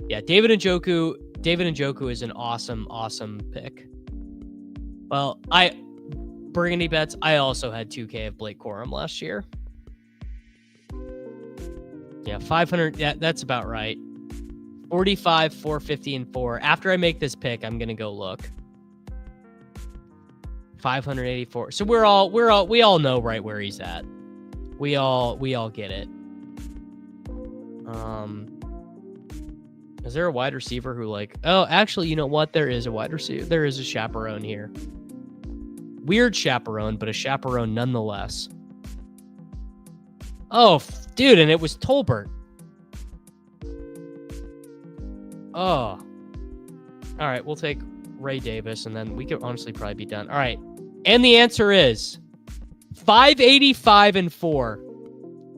Yeah, David Njoku is an awesome pick. Well, Burgundy Bets, I also had 2K of Blake Corum last year. Yeah, 500, yeah, that's about right. 45, 450, and 4. After I make this pick, I'm going to go look. 584. So we all know right where he's at. We all get it. Is there a wide receiver who oh, actually, you know what? There is a wide receiver. There is a chaperone here. Weird chaperone, but a chaperone nonetheless. Oh, dude, and it was Tolbert. Oh. All right, we'll take Ray Davis, and then we could honestly probably be done. All right. And the answer is 585 and 4.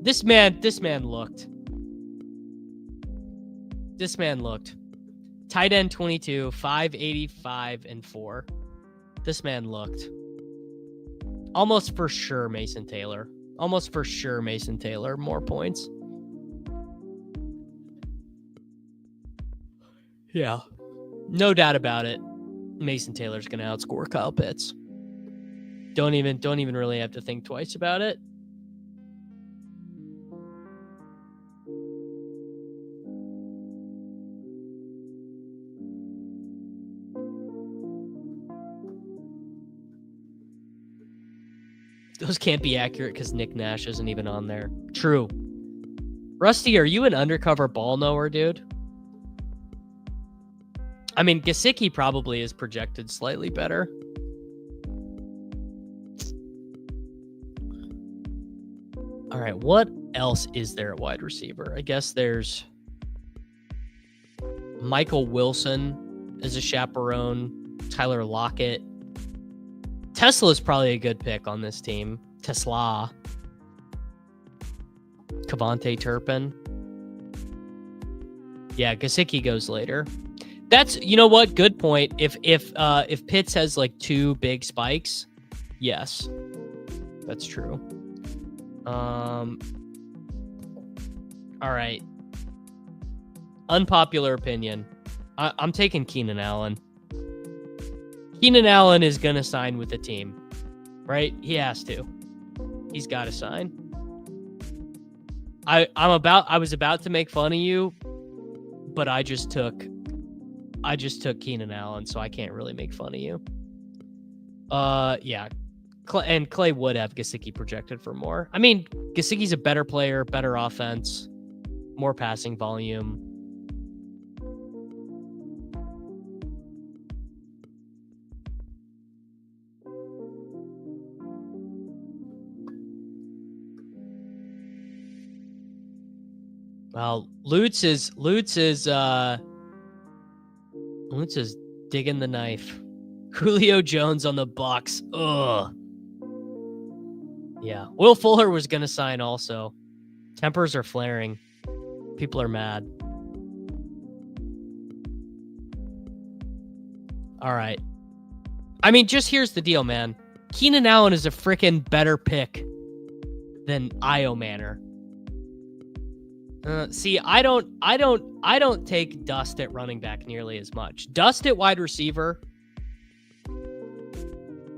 This man looked. This man looked. Tight end 22, 585 and 4. This man looked. Almost for sure Mason Taylor. More points. Yeah. No doubt about it. Mason Taylor's going to outscore Kyle Pitts. Don't even really have to think twice about it. Those can't be accurate because Nick Nash isn't even on there. True. Rusty, are you an undercover ball knower, dude? I mean, Gesicki probably is projected slightly better. All right, what else is there at wide receiver? I guess there's Michael Wilson as a chaperone, Tyler Lockett. Tesla is probably a good pick on this team. Tesla. Kavonte Turpin. Yeah, Gesicki goes later. That's, you know what? Good point. If Pitts has 2 big spikes, yes, that's true. All right. Unpopular opinion. I'm taking Keenan Allen. Keenan Allen is going to sign with the team, right? He has to. He's got to sign. I was about to make fun of you, but I just took Keenan Allen, so I can't really make fun of you. Yeah. And Clay would have Gesicki projected for more. I mean, Gesicki's a better player, better offense, more passing volume. Well, Lutz is digging the knife. Julio Jones on the Bucs. Ugh. Yeah. Will Fuller was going to sign also. Tempers are flaring. People are mad. All right. I mean, just here's the deal, man. Keenan Allen is a freaking better pick than Io Manor. See, I don't take Dust at running back nearly as much. Dust at wide receiver.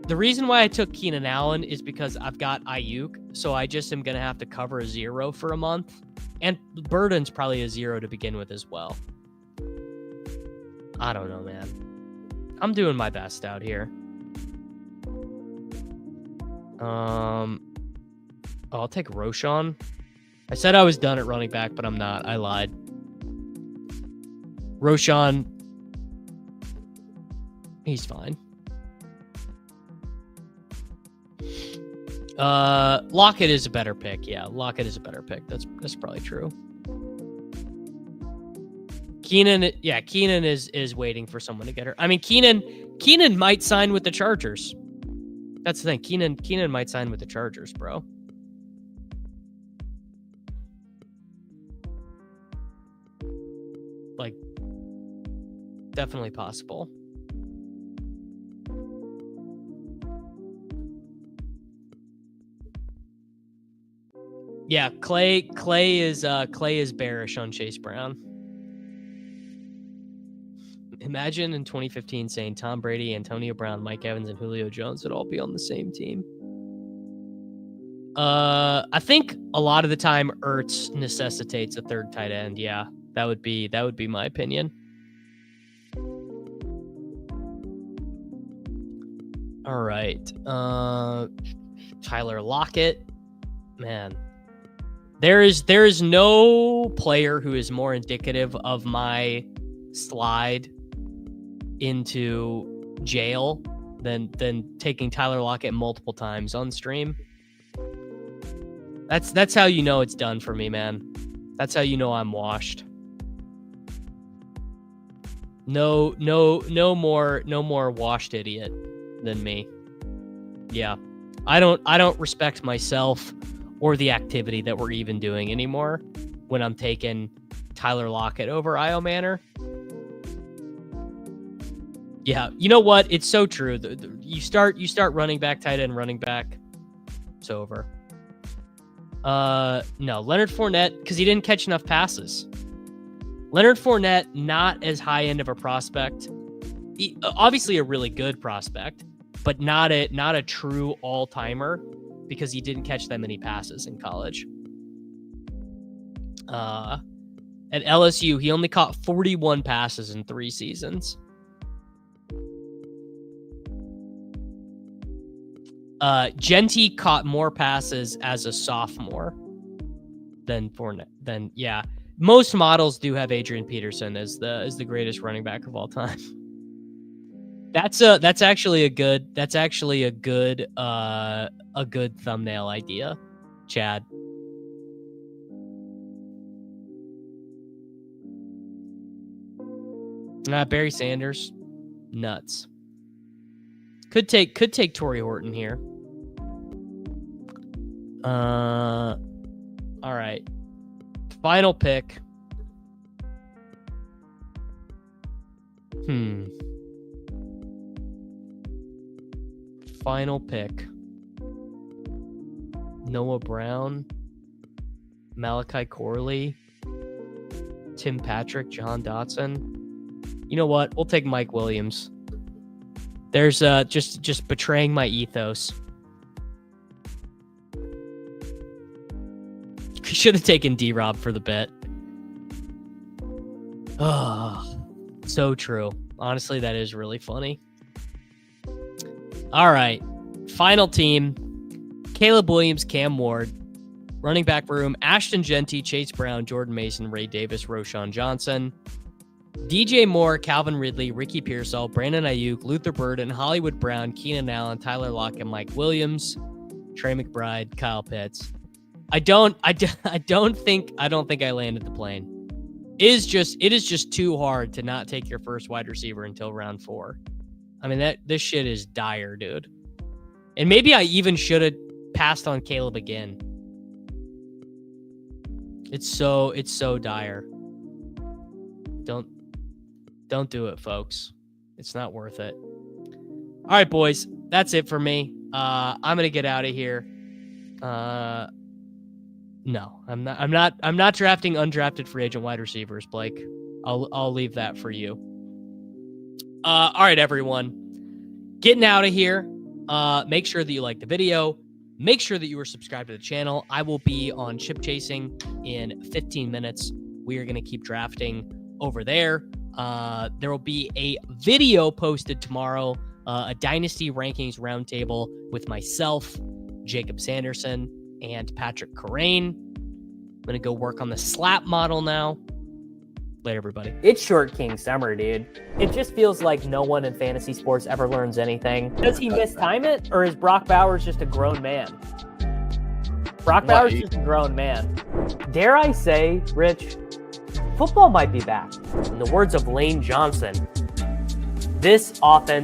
The reason why I took Keenan Allen is because I've got Ayuk, so I just am going to have to cover a 0 for a month. And Burden's probably a 0 to begin with as well. I don't know, man. I'm doing my best out here. I'll take Roshan. I said I was done at running back, but I'm not. I lied. Roshan, he's fine. Lockett is a better pick. Yeah, Lockett is a better pick. That's probably true. Keenan is waiting for someone to get her. I mean, Keenan might sign with the Chargers. That's the thing. Keenan might sign with the Chargers, bro. Like, definitely possible. Yeah, Clay is bearish on Chase Brown. Imagine in 2015 saying Tom Brady, Antonio Brown, Mike Evans, and Julio Jones would all be on the same team. I think a lot of the time Ertz necessitates a third tight end. Yeah, that would be my opinion. All right. Tyler Lockett. Man. There is no player who is more indicative of my slide into jail than taking Tyler Lockett multiple times on stream. That's how you know it's done for me, man. That's how you know I'm washed. No more washed idiot than me. Yeah. I don't respect myself or the activity that we're even doing anymore when I'm taking Tyler Lockett over Io Manor. Yeah, you know what? It's so true. You start running back, tight end, running back. It's over. No, Leonard Fournette, because he didn't catch enough passes. Leonard Fournette, not as high end of a prospect. Obviously a really good prospect, but not a true all-timer because he didn't catch that many passes in college. At LSU, he only caught 41 passes in 3 seasons. Genty caught more passes as a sophomore than Fournette. Yeah. Most models do have Adrian Peterson as the greatest running back of all time. That's actually a good thumbnail idea, Chad. Barry Sanders, nuts. Could take Torrey Horton here. All right. Final pick. Final pick. Noah Brown, Malachi Corley, Tim Patrick, John Dotson. You know what? We'll take Mike Williams. There's just betraying my ethos. Should have taken D-Rob for the bet. Oh, so true. Honestly, that is really funny. All right. Final team. Caleb Williams, Cam Ward. Running back room, Ashton Genty, Chase Brown, Jordan Mason, Ray Davis, Roshan Johnson. DJ Moore, Calvin Ridley, Ricky Pearsall, Brandon Ayuk, Luther Burden, Hollywood Brown, Keenan Allen, Tyler Lockett, Mike Williams, Trey McBride, Kyle Pitts. I don't think I landed the plane. It is just too hard to not take your first wide receiver until round 4. I mean, this shit is dire, dude. And maybe I even should have passed on Caleb again. It's so dire. Don't do it, folks. It's not worth it. All right, boys. That's it for me. I'm gonna get out of here. No, I'm not drafting undrafted free agent wide receivers, Blake. I'll leave that for you. All right, everyone. Getting out of here. Make sure that you like the video. Make sure that you are subscribed to the channel. I will be on Chip Chasing in 15 minutes. We are going to keep drafting over there. There will be a video posted tomorrow, a Dynasty Rankings Roundtable with myself, Jacob Sanderson, and Patrick Corain. I'm going to go work on the slap model now. Later, everybody. It's Short King Summer, dude. It just feels like no one in fantasy sports ever learns anything. Does he mistime it, or is Brock Bowers just a grown man? Brock Bowers is just a grown man. Dare I say, Rich, football might be back. In the words of Lane Johnson, this offense